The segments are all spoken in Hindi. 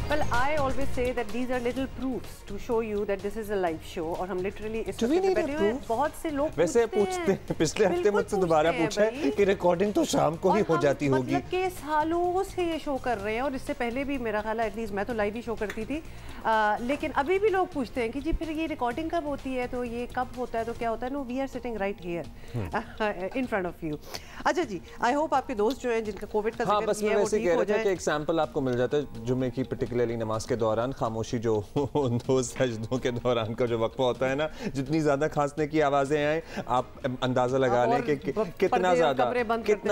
Well, I always say that these are little proofs to show you that this is a live show और हम literally इस वक्त पे बैठे हुए हैं। बहुत से लोग वैसे पूछते हैं, पिछले हफ्ते मुझसे दोबारा पूछा है कि रिकॉर्डिंग तो शाम को ही हो जाती होगी। मतलब के सालों से ये शो कर रहे हैं और इससे पहले भी मेरा ख्याल है एटलीस्ट मैं तो लाइव ही शो करती थी, लेकिन अभी भी लोग पूछते हैं कि जी फिर ये रिकॉर्डिंग कब होती है, तो ये कब होता है, तो क्या होता है। No, we are sitting right here in front of you. अच्छा जी, आई होप आपके दोस्त जो हैं जिनका कोविड का जिक्र किया है वो ठीक हो जाए। कि एग्जांपल आपको मिल जाता है जुम्मे की पर्टिकुलरली नमाज के दौरान खामोशी जो दो सजदों के दौरान का जो वक्फा होता है ना, जितनी ज्यादा खांसने की आवाजें आए आप अंदाजा लगा लें कि कितना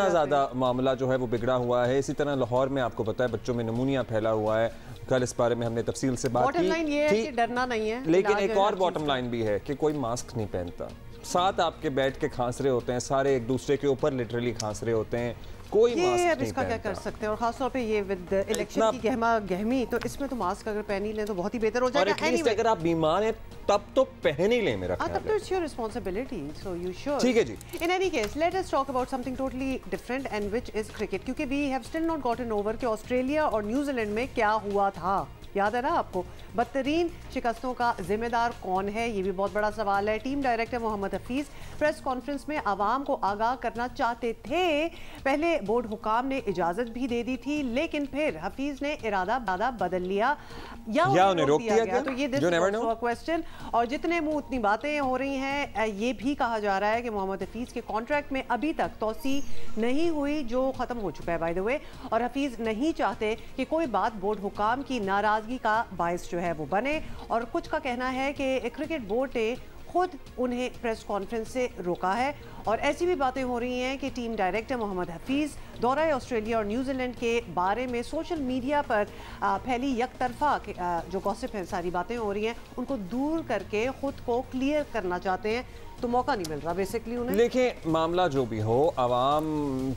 ज्यादा मामला जो है वो बिगड़ा हुआ है। इसी तरह लाहौर में आपको पता है बच्चों में नमूनिया फैला हुआ है। कल इस बारे में हमने तफसील से बात की, डरना नहीं है, लेकिन एक और बॉटम लाइन भी है कि कोई मास्क नहीं पहनता, साथ आपके बैठ के खांस रहे होते हैं, सारे एक दूसरे के ऊपर लिटरली खांस रहे होते हैं, कोई मास्क नहीं पहनता। इसका क्या कर सकते हैं, और खासतौर पे ये विद इलेक्शन की गहमा गहमी, तो इसमें तो मास्क अगर पहन ही लें तो बहुत ही बेहतर हो जाएगा। anyway, अगर आप बीमार हैं तब तो पहन ही लें, मेरा ख्याल है। तब तो it's your responsibility, so you should. ठीक है जी। In any case let us talk about something totally different and which is cricket, क्योंकि we have still not gotten over कि ऑस्ट्रेलिया और न्यूजीलैंड में क्या हुआ था। याद है ना आपको, बदतरीन शिकस्तों का जिम्मेदार कौन है, ये भी बहुत बड़ा सवाल है। Team director Mohammad Hafeez press conference में आवाम को आगाह करना चाहते थे। पहले बोर्ड हुकाम ने इजाजत भी दे दी थी, लेकिन फिर हफीज ने इरादा बदल लिया या उन्हें रोक दिया गया। तो ये क्वेश्चन, और जितने मुंह उतनी बातें हो रही हैं। ये भी कहा जा रहा है कि मोहम्मद हफीज के कॉन्ट्रैक्ट में अभी तक तोसी नहीं हुई, जो खत्म हो चुका है बाय द वे, और हफीज नहीं चाहते कि कोई बात बोर्ड हुकाम की नाराजगी का बायस जो है वो बने। और कुछ का कहना है कि क्रिकेट बोर्ड ने खुद उन्हें प्रेस कॉन्फ्रेंस से रोका है, और ऐसी भी बातें हो रही हैं कि टीम डायरेक्टर मोहम्मद हफीज दौरा ऑस्ट्रेलिया और न्यूजीलैंड के बारे में सोशल मीडिया पर फैली यकतरफा जो गॉसिप है, सारी बातें हो रही हैं, उनको दूर करके खुद को क्लियर करना चाहते हैं, तो मौका नहीं मिल रहा बेसिकली उन्हें। देखिए, मामला जो भी हो, आवाम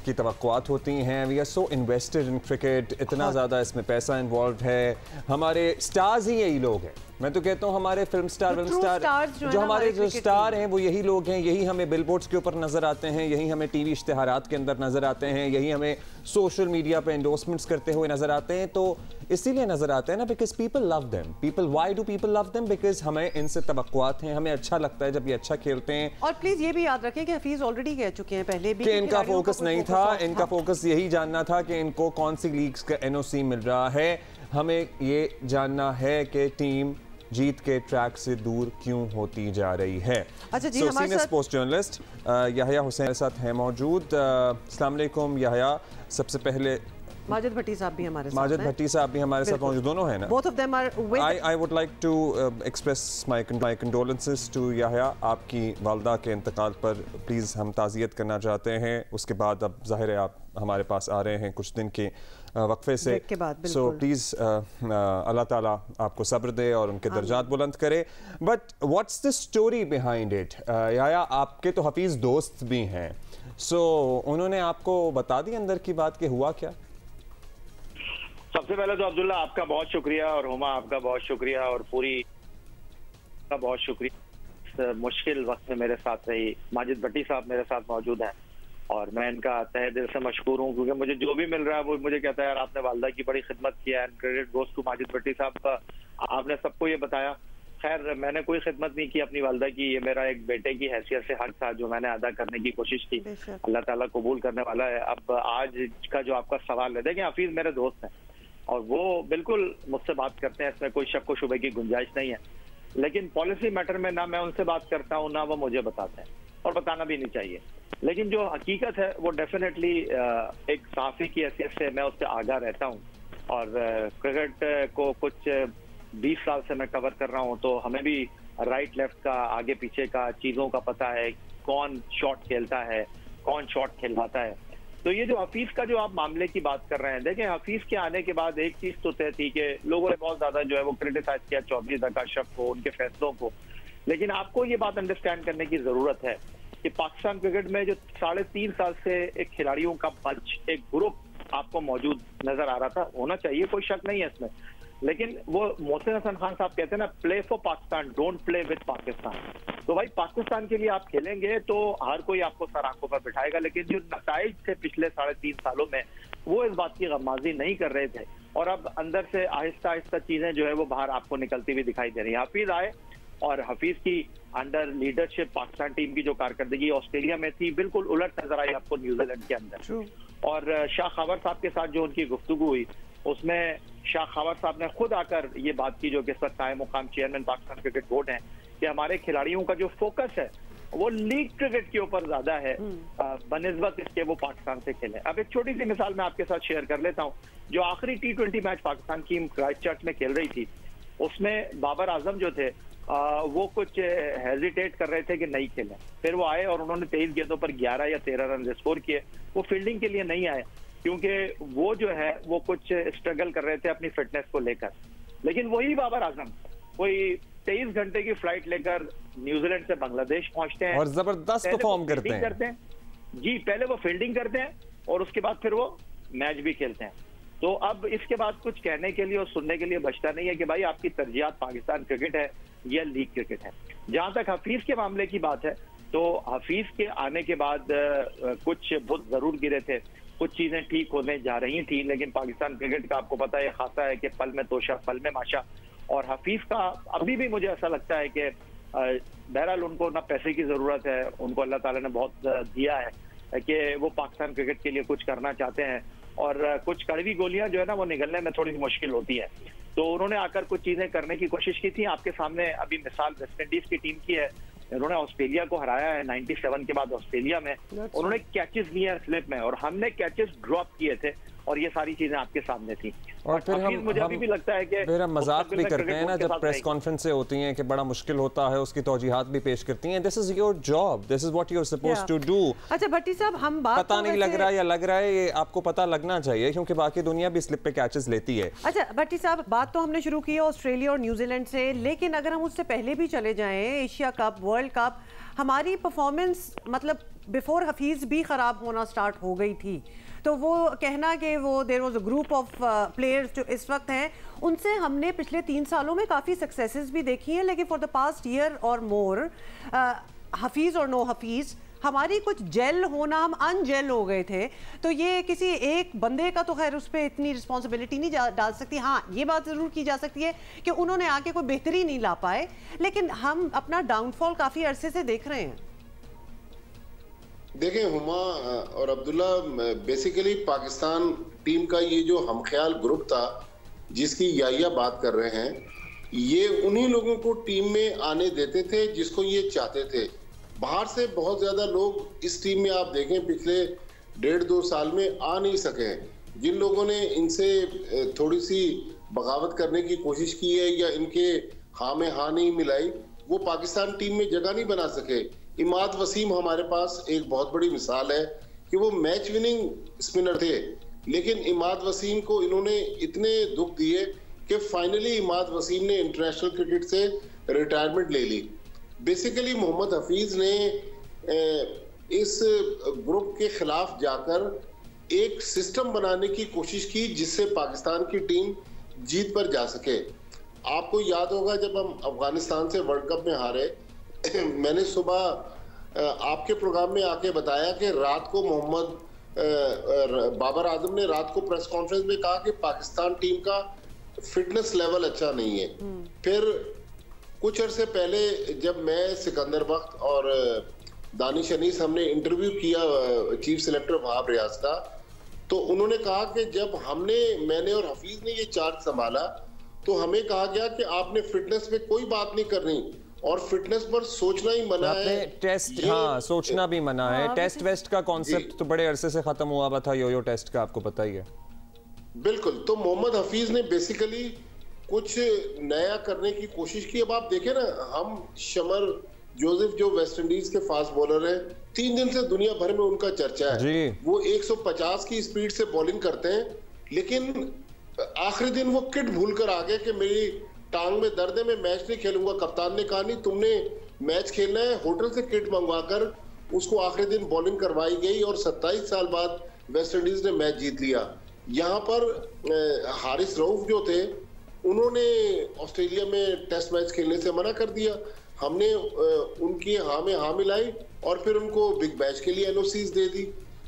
की तवक्कुआत होती हैं। We are so invested in cricket, इतना ज़्यादा इसमें पैसा इन्वॉल्व है। हमारे स्टार्स ही यही लोग हैं। मैं तो कहता हूँ हमारे फिल्म स्टार जो हमारे जो स्टार हैं वो यही लोग हैं। यही हमें बिलबोर्ड्स के ऊपर नजर आते हैं, यही हमें टीवी इश्तिहारात के अंदर नजर आते हैं, यही हमें सोशल मीडिया पे एंडोर्समेंट्स करते हुए नजर आते हैं। तो इसीलिए नजर आते हैं ना, because people love them. People, why do people love them? Because हमें इनसे तवक्कुआत हैं, हमें अच्छा लगता है जब ये अच्छा खेलते हैं। और प्लीज ये भी याद रखें कि हफीज ऑलरेडी कह चुके हैं पहले भी कि इनका फोकस नहीं था, इनका फोकस यही जानना था कि इनको कौन सी लीग्स का एनओसी मिल रहा है। हमें ये जानना है कि टीम जीत के ट्रैक से दूर क्यों होती जा रही है। अच्छा जी, senior sports journalist Yahya Hussain साथ हैं मौजूद। अस्सलाम वालेकुम याहिया। सबसे पहले माजिद भट्टी साहब भी हमारे साथ माजिद भट्टी साहब भी हमारे साथ मौजूद, दोनों हैं ना? Both of them are with... I would like to express my condolences to Yahya. आपकी वालदा के इंतकाल पर प्लीज़ हम ताज़ियत करना चाहते हैं। उसके बाद अब ज़ाहिर है आप हमारे पास आ रहे हैं कुछ दिन के वक्फे से, सो प्लीज़ अल्लाह ताला आपको सब्र दे और उनके दर्जात बुलंद करे। But what's the story behind it? Yahya, आपके तो हफीज़ दोस्त भी हैं, सो उन्होंने आपको बता दी अंदर की बात कि हुआ क्या? सबसे पहले तो अब्दुल्ला आपका बहुत शुक्रिया, और हुमा आपका बहुत शुक्रिया, और पूरी का बहुत शुक्रिया। इस मुश्किल वक्त में मेरे साथ रही। माजिद भट्टी साहब मेरे साथ मौजूद हैं और मैं इनका तहे दिल से मशकूर हूँ, क्योंकि मुझे जो भी मिल रहा है वो मुझे कहता है यार आपने वालदा की बड़ी खिदमत किया है। क्रेडिट गोज़ टू माजिद भट्टी साहब का, आपने सबको ये बताया। खैर, मैंने कोई खिदमत नहीं की अपनी वालदा की, ये मेरा एक बेटे की हैसियत से हक था जो मैंने अदा करने की कोशिश की। अल्लाह ताला कबूल करने वाला है। अब आज का जो आपका सवाल है, देखिए हफीज मेरे दोस्त हैं और वो बिल्कुल मुझसे बात करते हैं, इसमें कोई शक व शुबे की गुंजाइश नहीं है। लेकिन पॉलिसी मैटर में ना मैं उनसे बात करता हूँ, ना वो मुझे बताते हैं, और बताना भी नहीं चाहिए। लेकिन जो हकीकत है वो डेफिनेटली एक सहाफ़ी की हैसियत से मैं उससे आगाह रहता हूँ, और क्रिकेट को कुछ 20 साल से मैं कवर कर रहा हूँ, तो हमें भी राइट लेफ्ट का, आगे पीछे का चीज़ों का पता है, कौन शॉट खेलता है, कौन शॉट खिलवाता है। तो ये जो हफीज का जो आप मामले की बात कर रहे हैं, देखें हफीज के आने के बाद एक चीज तो तय थी कि लोगों ने बहुत ज्यादा जो है वो क्रिटिसाइज किया चौधरी अज़ा अशरफ को, उनके फैसलों को। लेकिन आपको ये बात अंडरस्टैंड करने की जरूरत है कि पाकिस्तान क्रिकेट में जो 3.5 साल से एक खिलाड़ियों का बंच, एक ग्रुप आपको मौजूद नजर आ रहा था, होना चाहिए, कोई शक नहीं है इसमें। लेकिन वो मोहसिन हसन खान साहब कहते हैं ना, play for Pakistan, don't play with Pakistan. तो भाई पाकिस्तान के लिए आप खेलेंगे तो हर कोई आपको सर आंखों पर बिठाएगा, लेकिन जो नताइज थे पिछले 3.5 सालों में वो इस बात की गमाजी नहीं कर रहे थे। और अब अंदर से आहिस्ता आहिस्ता चीजें जो है वो बाहर आपको निकलती हुई दिखाई दे रही है। हफीज आए और हफीज की अंडर लीडरशिप पाकिस्तान टीम की जो कारकर्दगी ऑस्ट्रेलिया में थी बिल्कुल उलट नजर आई आपको न्यूजीलैंड के अंदर। और शाह खबर साहब के साथ जो उनकी गुफ्तगू हुई उसमें शाह खबर साहब ने खुद आकर ये बात की, जो कि इस वक्त कायम मुकाम चेयरमैन पाकिस्तान क्रिकेट बोर्ड हैं, कि हमारे खिलाड़ियों का जो फोकस है वो लीग क्रिकेट के ऊपर ज्यादा है बनिस्बत इसके वो पाकिस्तान से खेले। अब एक छोटी सी मिसाल मैं आपके साथ शेयर कर लेता हूँ। जो आखिरी T20 मैच पाकिस्तान की क्राइस्टचर्च में खेल रही थी उसमें बाबर आजम जो थे वो कुछ हेजिटेट कर रहे थे कि नहीं खेलें। फिर वो आए और उन्होंने 23 गेंदों पर 11 या 13 रन स्कोर किए। वो फील्डिंग के लिए नहीं आए क्योंकि वो जो है वो कुछ स्ट्रगल कर रहे थे अपनी फिटनेस को लेकर। लेकिन वही बाबर आजम कोई 23 घंटे की फ्लाइट लेकर न्यूजीलैंड से बांग्लादेश पहुंचते हैं और जबरदस्त परफॉर्म करते हैं। जी, पहले वो फील्डिंग करते हैं और उसके बाद फिर वो मैच भी खेलते हैं। तो अब इसके बाद कुछ कहने के लिए और सुनने के लिए बचता नहीं है कि भाई आपकी तरजीहात पाकिस्तान क्रिकेट है या लीग क्रिकेट है। जहां तक हफीज के मामले की बात है तो हफीज के आने के बाद कुछ बहुत जरूर गिरे थे, कुछ चीजें ठीक होने जा रही थी, लेकिन पाकिस्तान क्रिकेट का आपको पता है खासा है कि पल में तोशा पल में माशा। और हफीज का अभी भी मुझे ऐसा लगता है कि बहरहाल उनको ना पैसे की जरूरत है, उनको अल्लाह ताला ने बहुत दिया है कि वो पाकिस्तान क्रिकेट के लिए कुछ करना चाहते हैं और कुछ कड़वी गोलियां जो है ना वो निगलने में थोड़ी मुश्किल होती है। तो उन्होंने आकर कुछ चीजें करने की कोशिश की थी। आपके सामने अभी मिसाल वेस्ट इंडीज की टीम की है, उन्होंने ऑस्ट्रेलिया को हराया है 97 के बाद ऑस्ट्रेलिया में। उन्होंने कैचेस लिए हैं स्लिप में और हमने कैचेस ड्रॉप किए थे और ये सारी चीजें आपके सामने थी। और फिर मुझे अभी भी लगता है कि फिर हम मजाक भी करते हैं ना जब प्रेस कॉन्फ्रेंस से होती हैं कि बड़ा मुश्किल होता है, उसकी तौजीहात भी पेश करती हैं। This is your job, this is what you are supposed to do. अच्छा भट्टी साहब, हम बात पता नहीं लग रहा है या लग रहा है, ये आपको पता लगना चाहिए क्योंकि बाकी दुनिया भी स्लिप पे कैचेस लेती है। अच्छा भट्टी साहब, बात तो हमने शुरू की है ऑस्ट्रेलिया और न्यूजीलैंड से, लेकिन अगर हम उससे पहले भी चले जाएं, एशिया कप, वर्ल्ड कप, हमारी परफॉर्मेंस मतलब बिफोर हफीज भी खराब होना स्टार्ट हो गई थी। तो वो कहना कि वो there was a group of players जो इस वक्त हैं, उनसे हमने पिछले 3 सालों में काफ़ी सक्सेसेस भी देखी हैं, लेकिन फॉर द पास्ट ईयर और मोर हफीज़ और नो हफीज़ हमारी कुछ जेल होना, हम अनजेल हो गए थे। तो ये किसी एक बंदे का तो खैर उस पर इतनी रिस्पॉन्सिबिलिटी नहीं डाल सकती। हाँ, ये बात ज़रूर की जा सकती है कि उन्होंने आके कोई बेहतरी नहीं ला पाए, लेकिन हम अपना डाउनफॉल काफ़ी अरसे से देख रहे हैं। देखें हुमा और अब्दुल्ला, बेसिकली पाकिस्तान टीम का ये जो हमख्याल ग्रुप था जिसकी याहिया बात कर रहे हैं, ये उन्हीं लोगों को टीम में आने देते थे जिसको ये चाहते थे। बाहर से बहुत ज़्यादा लोग इस टीम में आप देखें पिछले 1.5-2 साल में आ नहीं सके। जिन लोगों ने इनसे थोड़ी सी बगावत करने की कोशिश की है या इनके हाँ में हाँ नहीं मिलाई, वो पाकिस्तान टीम में जगह नहीं बना सके। इमाद वसीम हमारे पास एक बहुत बड़ी मिसाल है कि वो मैच विनिंग स्पिनर थे, लेकिन इमाद वसीम को इन्होंने इतने दुख दिए कि फाइनली इमाद वसीम ने इंटरनेशनल क्रिकेट से रिटायरमेंट ले ली। बेसिकली मोहम्मद हफीज ने इस ग्रुप के खिलाफ जाकर एक सिस्टम बनाने की कोशिश की जिससे पाकिस्तान की टीम जीत पर जा सके। आपको याद होगा जब हम अफगानिस्तान से वर्ल्ड कप में हारे, मैंने सुबह आपके प्रोग्राम में आके बताया कि रात को बाबर आजम ने रात को प्रेस कॉन्फ्रेंस में कहा कि पाकिस्तान टीम का फिटनेस लेवल अच्छा नहीं है। फिर कुछ अरसे पहले जब मैं, सिकंदर बख्त और दानिश अनीस हमने इंटरव्यू किया चीफ सेलेक्टर वहाब रियाज का, तो उन्होंने कहा कि जब मैंने और हफीज ने ये चार्ज संभाला तो हमें कहा गया कि आपने फिटनेस पे कोई बात नहीं करनी और फिटनेस पर सोचना ही मना है। टेस्ट, हाँ, सोचना भी मना है। टेस्ट वेस्ट का कॉन्सेप्ट तो बड़े अरसे से खत्म हुआ हुआ था, यो टेस्ट का, आपको पता ही है। बिल्कुल। तो मोहम्मद हफीज ने बेसिकली कुछ नया करने की कोशिश की। अब आप देखें ना, हम शमर जोसेफ जो वेस्ट इंडीज के फास्ट बॉलर हैं, 3 दिन से दुनिया भर में उनका चर्चा है जी। वो 150 की स्पीड से बॉलिंग करते हैं, लेकिन आखिरी दिन वो किट भूल कर आ गए कि मेरी टांग में दर्द है, मैं मैच नहीं खेलूंगा। कप्तान ने कहा नहीं, तुमने मैच खेलना है। होटल से किट मंगवाकर उसको आखिरी दिन बॉलिंग करवाई गई और 27 साल बाद वेस्ट इंडीज ने मैच जीत लिया। यहाँ पर हारिस रऊफ जो थे, उन्होंने ऑस्ट्रेलिया में टेस्ट मैच खेलने से मना कर दिया। हमने उनकी हाँ में हाँ मिलाई और फिर उनको बिग मैच के लिए एनओसीज दे दी।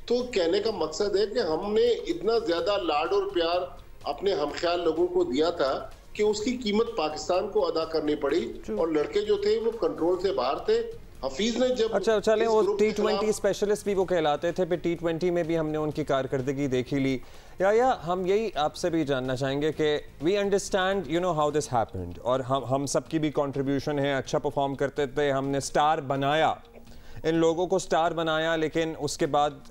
तो कहने का मकसद है कि हमने इतना ज्यादा लाड और प्यार अपने हमख्याल लोगों को दिया था कि उसकी कीमत पाकिस्तान को अदा करनी पड़ी, और लड़के जो थे वो कंट्रोल से बाहर थे। हफीज ने जब अच्छा चले, वो T20 स्पेशलिस्ट भी वो कहलाते थे, फिर T20 में भी हमने उनकी कारकर्दगी देखी ली। या हम यही आपसे भी जानना चाहेंगे कि we understand you know how this happened, और हम सबकी भी कंट्रीब्यूशन है, अच्छा परफॉर्म करते थे, हमने स्टार बनाया, इन लोगों को स्टार बनाया, लेकिन उसके बाद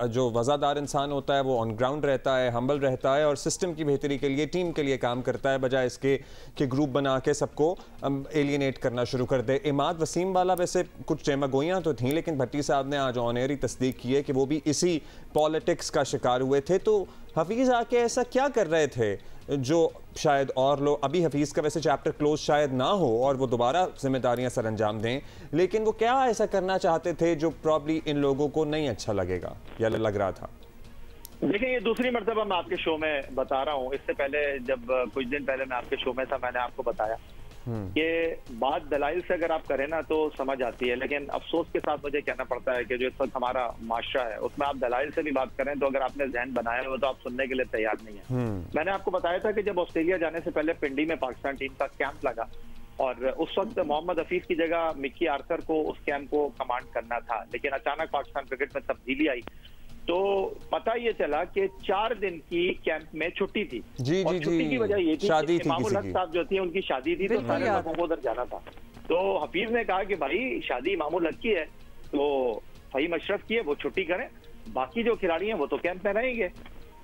जो वज़ादार इंसान होता है वो ऑन ग्राउंड रहता है, हम्बल रहता है और सिस्टम की बेहतरी के लिए, टीम के लिए काम करता है, बजाय इसके कि ग्रुप बना के सबको एलियनेट करना शुरू कर दे। इमाद वसीम वाला वैसे कुछ चेमागोइयाँ तो थीं, लेकिन भट्टी साहब ने आज ऑन एयर ही तस्दीक की है कि वो भी इसी पॉलिटिक्स का शिकार हुए थे। तो हफीज़ आके ऐसा क्या कर रहे थे जो शायद और लोग, अभी हफीज़ का वैसे चैप्टर क्लोज शायद ना हो और वो दोबारा जिम्मेदारियां सर अंजाम दें, लेकिन वो क्या ऐसा करना चाहते थे जो प्रॉब्ली इन लोगों को नहीं अच्छा लगेगा या लग रहा था? देखिए, ये दूसरी मर्तबा मैं आपके शो में बता रहा हूँ। इससे पहले जब कुछ दिन पहले मैं आपके शो में था, मैंने आपको बताया कि बात दलाइल से अगर आप करें ना तो समझ आती है, लेकिन अफसोस के साथ मुझे कहना पड़ता है कि जो इस वक्त हमारा माशरा है उसमें आप दलाइल से भी बात करें तो अगर आपने जहन बनाया हो तो आप सुनने के लिए तैयार नहीं है। मैंने आपको बताया था कि जब ऑस्ट्रेलिया जाने से पहले पिंडी में पाकिस्तान टीम का कैंप लगा और उस वक्त मोहम्मद हफीज की जगह मिक्की आर्थर को उस कैंप को कमांड करना था, लेकिन अचानक पाकिस्तान क्रिकेट में तब्दीली आई तो पता ये चला कि 4 दिन की कैंप में छुट्टी थी। जी, और जी, छुट्टी की वजह ये थी कि इमामुल हक साहब जो थी उनकी शादी थी, तो सारे लोगों को उधर जाना था। तो हफीज ने कहा कि भाई शादी इमामुल हक की है तो फहीम अशरफ की है, वो छुट्टी करें, बाकी जो खिलाड़ी हैं वो तो कैंप में रहेंगे।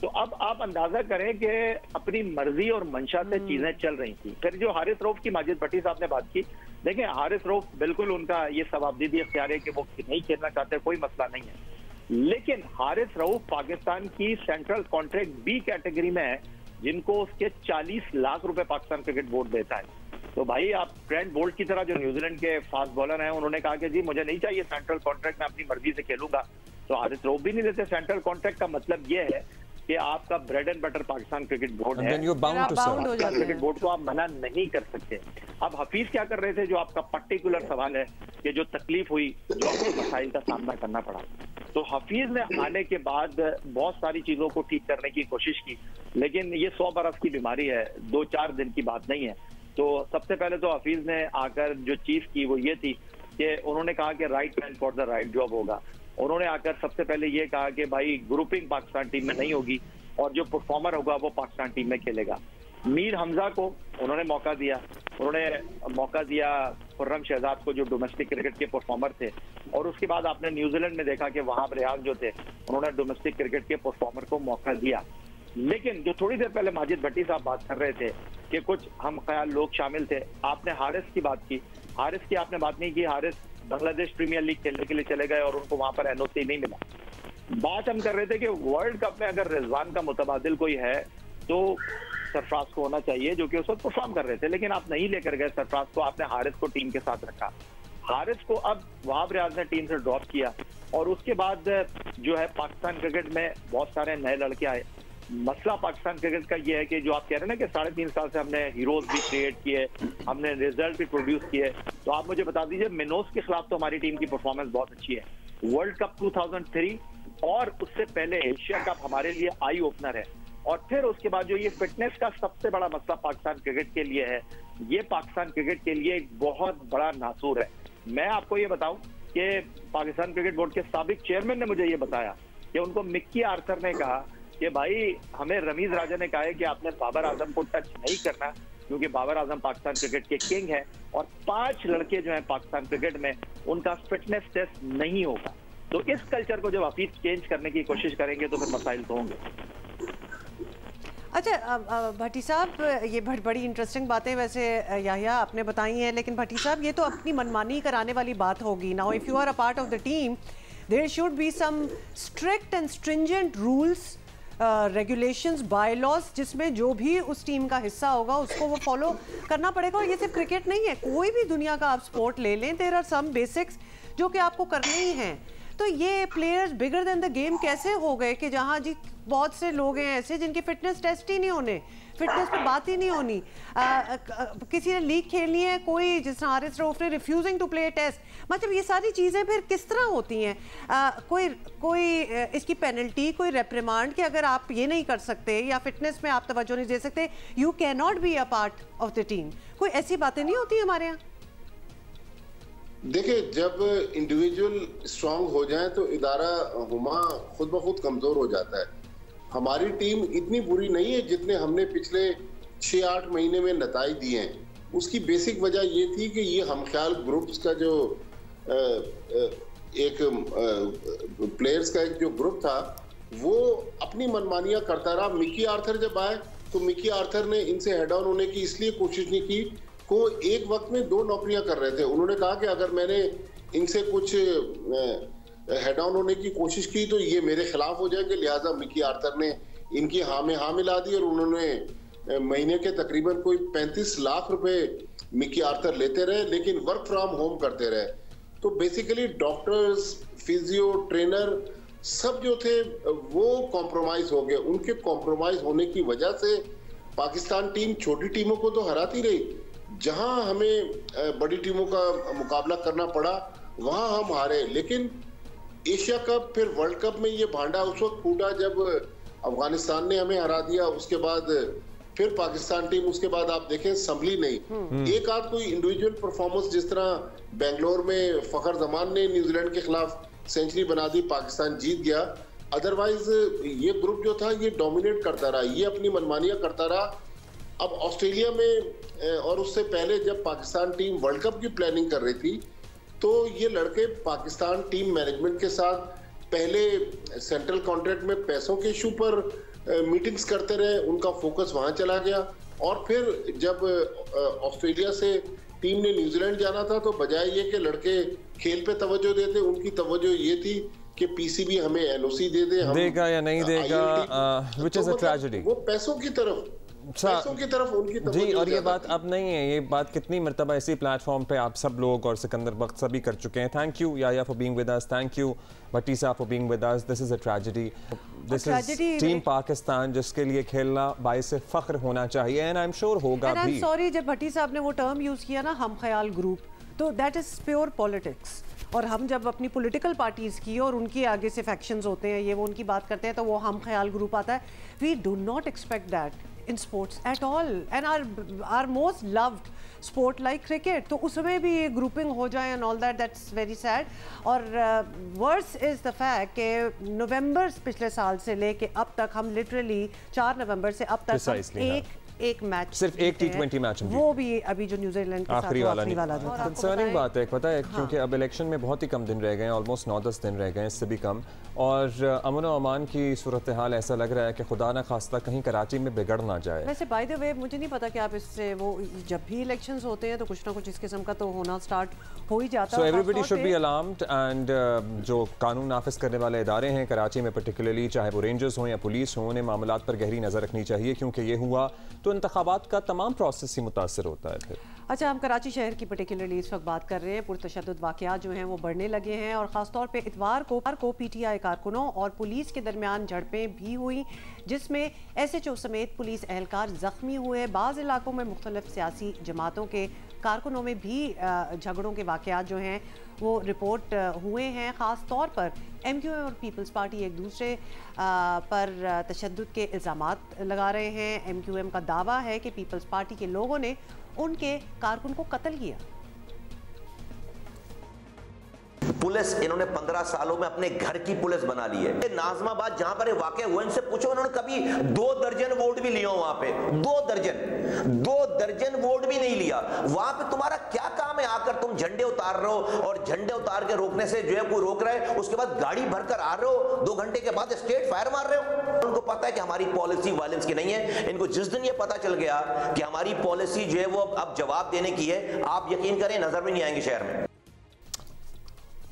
तो अब आप अंदाजा करें कि अपनी मर्जी और मंशा से चीजें चल रही थी। फिर जो हारिस रऊफ की माजिद भट्टी साहब ने बात की, देखें हारिस रऊफ बिल्कुल उनका ये सवाबदीदी इख्तियार है कि वो नहीं खेलना चाहते, कोई मसला नहीं है, लेकिन हारिस रऊफ पाकिस्तान की सेंट्रल कॉन्ट्रैक्ट बी कैटेगरी में है जिनको उसके 40 लाख रुपए पाकिस्तान क्रिकेट बोर्ड देता है। तो भाई आप ट्रेंट बोल्ट की तरह जो न्यूजीलैंड के फास्ट बॉलर हैं, उन्होंने कहा कि जी मुझे नहीं चाहिए सेंट्रल कॉन्ट्रैक्ट, मैं अपनी मर्जी से खेलूंगा, तो हारिस रऊफ भी नहीं देते। सेंट्रल कॉन्ट्रैक्ट का मतलब ये है कि आपका bread and butter Pakistan cricket board है, पाकिस्तान क्रिकेट बोर्ड को आप मना नहीं कर सकते। अब हफीज क्या कर रहे थे, जो आपका पर्टिकुलर सवाल है कि जो तकलीफ हुई, जो मसाइल का सामना करना पड़ा, तो हफीज ने आने के बाद बहुत सारी चीजों को ठीक करने की कोशिश की, लेकिन ये 100 बरस की बीमारी है, 2-4 दिन की बात नहीं है। तो सबसे पहले तो हफीज ने आकर जो चीज की वो ये थी कि उन्होंने कहा कि right man for the right job होगा। उन्होंने आकर सबसे पहले ये कहा कि भाई ग्रुपिंग पाकिस्तान टीम में नहीं होगी और जो परफॉर्मर होगा वो पाकिस्तान टीम में खेलेगा। मीर हमजा को उन्होंने मौका दिया, उन्होंने मौका दिया खुर्रम शहजाद को जो डोमेस्टिक क्रिकेट के परफॉर्मर थे, और उसके बाद आपने न्यूजीलैंड में देखा कि वहाब रियाज जो थे उन्होंने डोमेस्टिक क्रिकेट के परफॉर्मर को मौका दिया। लेकिन जो थोड़ी देर पहले माजिद भट्टी साहब बात कर रहे थे कि कुछ हम ख्याल लोग शामिल थे, आपने हारिस की बात की, हारिस की आपने बात नहीं की। हारिस बांग्लादेश प्रीमियर लीग खेलने के लिए चले गए और उनको वहां पर एनओसी नहीं मिला। बात हम कर रहे थे कि वर्ल्ड कप में अगर रिजवान का मुतबादिल कोई है तो सरफराज को होना चाहिए, जो कि उस वक्त परफॉर्म कर रहे थे, लेकिन आप नहीं लेकर गए सरफराज को, आपने हारिस को टीम के साथ रखा। हारिस को अब वहाब रियाज ने टीम से ड्रॉप किया और उसके बाद जो है पाकिस्तान क्रिकेट में बहुत सारे नए लड़के आए। मसला पाकिस्तान क्रिकेट का ये है कि जो आप कह रहे हैं ना कि 3.5 साल से हमने हीरोज भी क्रिएट किए, हमने रिजल्ट भी प्रोड्यूस किए, तो आप मुझे बता दीजिए मिनोस के खिलाफ तो हमारी टीम की परफॉर्मेंस बहुत अच्छी है। वर्ल्ड कप 2003 और उससे पहले एशिया कप हमारे लिए आई ओपनर है, और फिर उसके बाद जो ये फिटनेस का सबसे बड़ा मसला पाकिस्तान क्रिकेट के लिए है, ये पाकिस्तान क्रिकेट के लिए एक बहुत बड़ा नासूर है। मैं आपको ये बताऊं कि पाकिस्तान क्रिकेट बोर्ड के साबिक चेयरमैन ने मुझे ये बताया कि उनको मिक्की आर्थर ने कहा कि भाई हमें रमीज राजा ने कहा है कि आपने बाबर आजम को टच नहीं करना, क्योंकि बाबर आजम पाकिस्तान क्रिकेट के किंग है और 5 लड़के जो हैं पाकिस्तान क्रिकेट में उनका फिटनेस टेस्ट नहीं होगा। तो इस कल्चर को जब हफीज चेंज करने की कोशिश करेंगे तो फिर मसाइल तो होंगे। अच्छा भट्टी साहब, ये बड़ी इंटरेस्टिंग बातें वैसे याहिया आपने बताई हैं, लेकिन भट्टी साहब ये तो अपनी मनमानी कराने वाली बात होगी। Now if you are a part of the team there should be some strict and stringent rules, regulations, bylaws, जिसमें जो भी उस टीम का हिस्सा होगा उसको वो फॉलो करना पड़ेगा। और ये सिर्फ क्रिकेट नहीं है, कोई भी दुनिया का आप स्पोर्ट ले लें, देयर आर सम बेसिक्स जो कि आपको करने ही हैं। तो ये players bigger than the game कैसे हो गए कि जहां जी बहुत से लोग हैं ऐसे जिनके फिटनेस टेस्ट ही नहीं होने, फिटनेस पे बात ही नहीं होनी, किसी ने लीग खेलनी है, कोई जिस हारिस रऊफ ने रिफ्यूजिंग टू प्ले टेस्ट, मतलब ये सारी चीज़ें फिर किस तरह होती हैं? कोई इसकी पेनल्टी, कोई रेप्रिमांड कि अगर आप ये नहीं कर सकते या फिटनेस में आप तवज्जो नहीं दे सकते, you can not be a part of the team, कोई ऐसी बातें नहीं होती हमारे यहाँ? देखिए, जब इंडिविजुअल स्ट्रांग हो जाए तो इदारा हुमा खुद ब खुद कमजोर हो जाता है। हमारी टीम इतनी बुरी नहीं है जितने हमने पिछले 6-8 महीने में नताइज दिए हैं। उसकी बेसिक वजह ये थी कि ये हमख्याल ग्रुप्स का जो एक प्लेयर्स का एक जो ग्रुप था वो अपनी मनमानियां करता रहा। मिकी आर्थर जब आए तो मिकी आर्थर ने इनसे हेड ऑन होने की इसलिए कोशिश नहीं की को एक वक्त में 2 नौकरियां कर रहे थे। उन्होंने कहा कि अगर मैंने इनसे कुछ हेड ऑन होने की कोशिश की तो ये मेरे खिलाफ हो जाएंगे, लिहाजा मिकी आर्थर ने इनकी हाँ में हाँ मिला दी और उन्होंने महीने के तकरीबन कोई 35 लाख रुपए मिकी आर्थर लेते रहे, लेकिन वर्क फ्रॉम होम करते रहे। तो बेसिकली डॉक्टर्स, फिजियो, ट्रेनर सब जो थे वो कॉम्प्रोमाइज हो गए। उनके कॉम्प्रोमाइज होने की वजह से पाकिस्तान टीम छोटी टीमों को तो हराती रही, जहां हमें बड़ी टीमों का मुकाबला करना पड़ा वहां हम हारे। लेकिन एशिया कप फिर वर्ल्ड कप में ये भांडा उस वक्त फूटा जब अफगानिस्तान ने हमें हरा दिया। उसके बाद फिर पाकिस्तान टीम उसके बाद आप देखें संभली नहीं। एक आध कोई इंडिविजुअल परफॉर्मेंस, जिस तरह बेंगलोर में फखर जमान ने न्यूजीलैंड के खिलाफ सेंचुरी बना दी, पाकिस्तान जीत गया। अदरवाइज ये ग्रुप जो था ये डोमिनेट करता रहा, ये अपनी मनमानियां करता रहा। अब ऑस्ट्रेलिया में और उससे पहले जब पाकिस्तान टीम वर्ल्ड कप की प्लानिंग कर रही थी तो ये लड़के पाकिस्तान टीम मैनेजमेंट के साथ पहले सेंट्रल कॉन्ट्रैक्ट में पैसों के इशू पर मीटिंग्स करते रहे, उनका फोकस वहां चला गया। और फिर जब ऑस्ट्रेलिया से टीम ने न्यूजीलैंड जाना था तो बजाय ये कि लड़के खेल पे तवज्जो देते, उनकी तवज्जो ये थी कि पीसीबी हमें एनओसी दे दे, हम देगा या नहीं देगा, व्हिच इज अ ट्रेजेडी। वो पैसों की तरफ उनकी जी। और ये बात अब नहीं है, ये बात कितनी मरतबा इसी प्लेटफॉर्म पे आप सब लोग और सिकंदर बख्त सभी कर चुके हैं। Thank you Yahya for being with us, thank you Bhatti साहब for being with us. This is a tragedy, this is team Pakistan जिसके लिए खेलना बाइस फख्र होना चाहिए एंड आई एम श्योर होगा भी। सॉरी, जब भट्टी साहब ने वो टर्म यूज किया ना हम ख्याल ग्रुप, तो दैट इज प्योर पॉलिटिक्स। और हम जब अपनी पॉलिटिकल पार्टीज की और उनके आगे से फैक्शंस होते हैं, ये वो उनकी बात करते हैं तो वो हम ख्याल ग्रुप आता है। We do not expect that in sports at all and our most loved sport like cricket, तो उसमें भी ये grouping हो जाए and all that, that's very sad। और worse is the fact कि नवंबर पिछले साल से लेके अब तक हम literally 4 नवंबर से अब तक एक मैच, सिर्फ एक T20 मैच, वो भी अभी जो न्यूजीलैंड के साथ आखिरी वाला जो था। कंसर्निंग बात है, पता है क्योंकि अब इलेक्शन में बहुत ही कम दिन रह गए हैं, ऑलमोस्ट 9-10 दिन रह गए हैं, इससे भी कम। और अमन और अमान की सूरत हाल ऐसा लग रहा है कि खुदा ना खास्ता कहीं कराची में बिगड़ ना जाए। वैसे बाय द वे मुझे नहीं पता कि आप इससे वो जब भी इलेक्शंस होते हैं तो कुछ ना कुछ इस किस्म का तो होना स्टार्ट हो ही जाता है। So everybody should be alarmed and जो कानून नाफिज करने वाले इदारे हैं कराची में पर्टिकुलरली, चाहे वो रेंजर्स हों या पुलिस हों, उन्हें मामलात पर गहरी नज़र रखनी चाहिए क्योंकि ये हुआ तो इंतखाबात का तमाम प्रोसेस ही मुतासर होता है फिर। अच्छा, हम कराची शहर की पर्टिकुलरली इस वक्त बात कर रहे हैं। पुरतशद्दुद वाक़यात जो हैं वो बढ़ने लगे हैं और ख़ासतौर पे इतवार को पीटीआई कारकुनों और पुलिस के दरमियान झड़पें भी हुई जिसमें एसएचओ समेत पुलिस एहलकार ज़ख्मी हुए। बाज़ इलाकों में मुख्तलिफ सियासी जमातों के कारकुनों में भी झगड़ों के वाक़यात जो हैं वो रिपोर्ट हुए हैं। ख़ास तौर पर एमक्यूएम और पीपल्स पार्टी एक दूसरे पर तशद्दुद के इल्ज़ामात लगा रहे हैं। एमक्यूएम का दावा है कि पीपल्स पार्टी के लोगों ने उनके कारकुन को कत्ल किया। पुलिस इन्होंने 15 सालों में अपने घर की पुलिस बना ली है। नाजमाबाद जहां पर वाकया हुआ, इनसे पूछो इन्होंने कभी 2 दर्जन वोट भी लिया वहां पे? 2 दर्जन वोट भी नहीं लिया। वहां पे तुम्हारा क्या काम है? आकर तुम झंडे उतार रहे हो और झंडे उतार के रोकने से जो है कोई रोक रहा है, उसके बाद गाड़ी भरकर आ रहे हो, 2 घंटे के बाद स्ट्रेट फायर मार रहे हो। उनको पता है कि हमारी पॉलिसी वायलेंस की नहीं है। इनको जिस दिन ये पता चल गया कि हमारी पॉलिसी जो है वो अब जवाब देने की है, आप यकीन करें नजर भी नहीं आएंगे शहर में।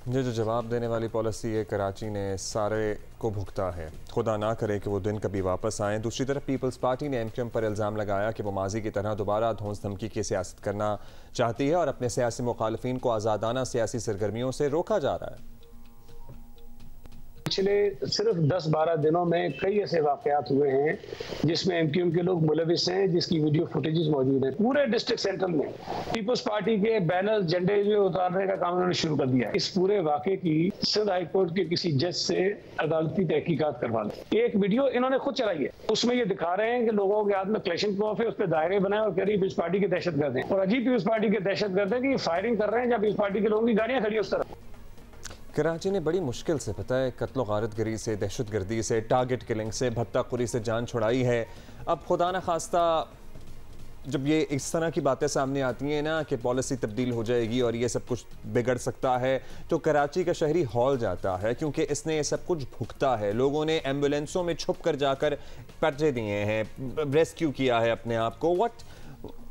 ये जो जवाब देने वाली पॉलिसी है कराची ने सारे को भुगता है, खुदा ना करे कि वो दिन कभी वापस आए। दूसरी तरफ पीपल्स पार्टी ने एमक्यूएम पर इल्ज़ाम लगाया कि वो माजी की तरह दोबारा धौंस धमकी की सियासत करना चाहती है और अपने सियासी मुखालफिन को आज़ादाना सियासी सरगर्मियों से रोका जा रहा है। पिछले सिर्फ 10-12 दिनों में कई ऐसे वाकयात हुए हैं जिसमें एमक्यूएम के लोग मुलविस हैं, जिसकी वीडियो फुटेजेस मौजूद है। पूरे डिस्ट्रिक्ट सेंट्रल में पीपल्स पार्टी के बैनर झंडे जो उतारने का काम उन्होंने शुरू कर दिया है। इस पूरे वाकये की सिंध हाई कोर्ट के किसी जज से अदालती तहकीकात करवा लें। एक वीडियो इन्होंने खुद चलाई है, उसमें ये दिखा रहे हैं कि लोगों के हाथ में क्लैशनकोफ है, उस पर दायरे बनाए और कह रही पीपल्स पार्टी के दहशतगर्द हैं। और अजीब पीपल्स पार्टी के दहशतगर्द हैं कि फायरिंग कर रहे हैं जब पीपल्स पार्टी के लोगों की गाड़ियां खड़ी उस तरफ। कराची ने बड़ी मुश्किल से, पता है, कत्ल गारतगरी से, दहशतगर्दी से, टारगेट किलिंग से, भत्ताखोरी से जान छुड़ाई है। अब खुदा न खास्ता जब ये इस तरह की बातें सामने आती हैं ना कि पॉलिसी तब्दील हो जाएगी और ये सब कुछ बिगड़ सकता है, तो कराची का शहरी हॉल जाता है, क्योंकि इसने ये सब कुछ भुगता है। लोगों ने एम्बुलेंसों में छुप कर जाकर पर्चे दिए हैं, रेस्क्यू किया है अपने आप को। What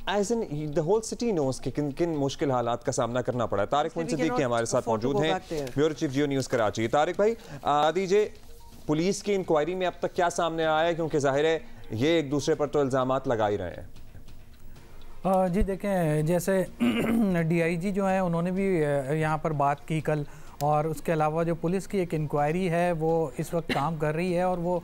as in the whole city knows कि किन किन मुश्किल हालात का सामना करना पड़ा है। तारिक सिद्दीकी हमारे साथ मौजूद हैं, ब्यूरो चीफ जियो न्यूज़ कराची। तारिक भाई, दीजिए पुलिस की इंक्वायरी में अब तक क्या सामने आया है, क्योंकि जाहिर है ये एक दूसरे पर तो इल्जामात लगा ही रहे हैं। जी देखें, जैसे डीआईजी जो है उन्होंने भी यहाँ पर बात की कल, और उसके अलावा जो पुलिस की एक इंक्वायरी है वो इस वक्त काम कर रही है और वो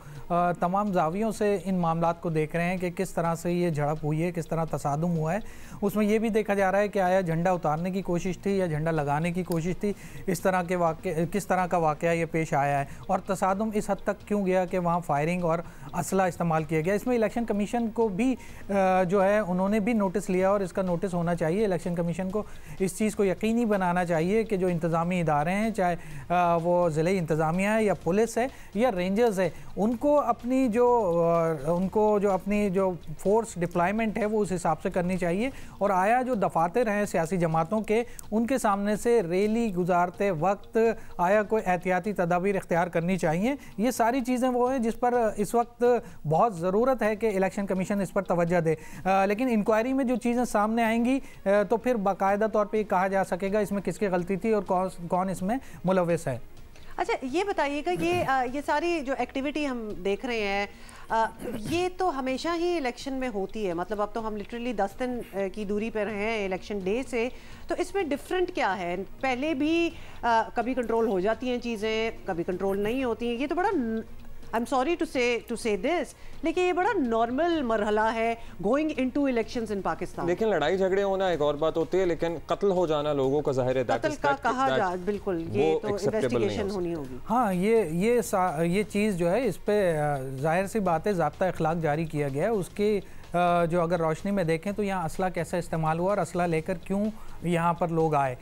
तमाम जावियों से इन मामलात को देख रहे हैं कि किस तरह से ये झड़प हुई है, किस तरह तसादुम हुआ है। उसमें ये भी देखा जा रहा है कि आया झंडा उतारने की कोशिश थी या झंडा लगाने की कोशिश थी, इस तरह के वाक़े, किस तरह का वाक़या ये पेश आया है और तसादुम इस हद तक क्यों गया कि वहाँ फायरिंग और असला इस्तेमाल किया गया। इसमें इलेक्शन कमीशन को भी जो है उन्होंने भी नोटिस लिया और इसका नोटिस होना चाहिए। इलेक्शन कमीशन को इस चीज़ को यकीनी बनाना चाहिए कि जो इंतज़ामी इदारे हैं, चाहे वो ज़िले इंतज़ामिया है या पुलिस है या रेंजर्स है, उनको अपनी जो फोर्स डिप्लॉयमेंट है वो उस हिसाब से करनी चाहिए। और आया जो दफातर हैं सियासी जमातों के, उनके सामने से रैली गुजारते वक्त आया कोई एहतियाती तदाबीर इख्तियार करनी चाहिए। ये सारी चीज़ें वो हैं जिस पर इस वक्त बहुत ज़रूरत है कि इलेक्शन कमीशन इस पर तवज्जो दे। लेकिन इंक्वायरी में जो चीज़ें सामने आएंगी तो फिर बाकायदा तौर पर कहा जा सकेगा इसमें किसकी गलती थी और कौन इसमें मुलविस है। अच्छा, ये बताइएगा, ये सारी जो एक्टिविटी हम देख रहे हैं, ये तो हमेशा ही इलेक्शन में होती है। मतलब अब तो हम लिटरली 10 दिन की दूरी पर हैं इलेक्शन डे से, तो इसमें डिफरेंट क्या है? पहले भी कभी कंट्रोल हो जाती हैं चीज़ें, कभी कंट्रोल नहीं होती हैं। ये तो बड़ा, आई एम सॉरी टू से दिस, लेकिन ये बड़ा नॉर्मल मरहला है going into elections in Pakistan. लेकिन लड़ाई झगड़े होना एक और बात होती है, लेकिन कत्ल हो जाना लोगों का जाहिर है कत्ल का कहा जा, बिल्कुल, ये तो इन्वेस्टिगेशन होनी होगी। हाँ, ये चीज़ जो है इस पे जाहिर सी बात है ज़ाब्ता इखलाक जारी किया गया है। उसकी जो अगर रोशनी में देखें तो यहाँ असला कैसा इस्तेमाल हुआ और असला लेकर क्यों यहाँ पर लोग आए,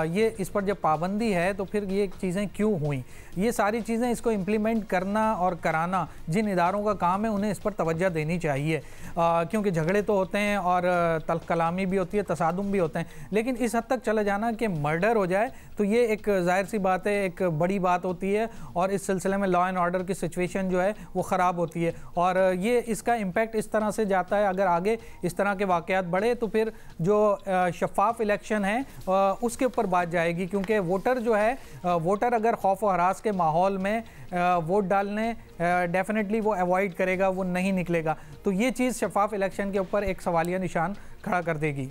ये इस पर जब पाबंदी है तो फिर ये चीज़ें क्यों हुई, ये सारी चीज़ें इसको इम्प्लीमेंट करना और कराना जिन इदारों का काम है उन्हें इस पर तवज्जो देनी चाहिए। क्योंकि झगड़े तो होते हैं और तल्ख कलामी भी होती है, तसादुम भी होते हैं, लेकिन इस हद तक चले जाना कि मर्डर हो जाए तो ये एक जाहिर सी बात है, एक बड़ी बात होती है और इस सिलसिले में लॉ एंड ऑर्डर की सिचुएशन जो है वो ख़राब होती है और ये इसका इम्पैक्ट इस तरह से जाता है। अगर आगे इस तरह के वाक़यात बढ़े तो फिर जो शफाफ इलेक्शन है उसके ऊपर बात जाएगी, क्योंकि वोटर जो है, वोटर अगर खौफ व हरास के माहौल में वोट डालने डेफिनेटली वो अवॉइड करेगा, वो नहीं निकलेगा। तो ये चीज़ शफाफ इलेक्शन के ऊपर एक सवालिया निशान खड़ा कर देगी।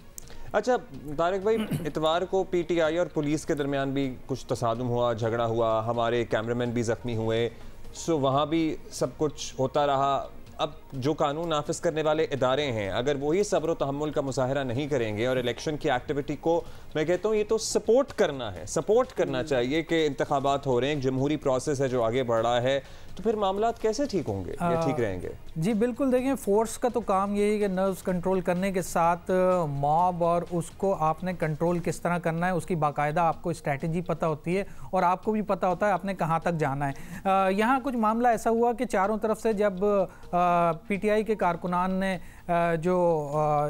अच्छा तारिक भाई, इतवार को पीटीआई और पुलिस के दरमियान भी कुछ तसादुम हुआ, झगड़ा हुआ, हमारे कैमरामैन भी ज़ख्मी हुए, सो वहाँ भी सब कुछ होता रहा। अब जो कानून नाफिज करने वाले इदारे हैं, अगर वही सब्र तहम्मुल का मुजाहरा नहीं करेंगे और इलेक्शन की एक्टिविटी को, मैं कहता हूँ ये तो सपोर्ट करना है, सपोर्ट करना चाहिए कि इंतखाबात हो रहे हैं, जमहूरी प्रोसेस है जो आगे बढ़ रहा है, तो फिर मामलात कैसे ठीक होंगे या ठीक रहेंगे? जी बिल्कुल, देखें, फोर्स का तो काम यही है कि नर्व्स कंट्रोल करने के साथ मॉब और उसको आपने कंट्रोल किस तरह करना है, उसकी बाकायदा आपको स्ट्रैटेजी पता होती है और आपको भी पता होता है आपने कहाँ तक जाना है। यहाँ कुछ मामला ऐसा हुआ कि चारों तरफ से जब पीटीआई के कारकुनान ने जो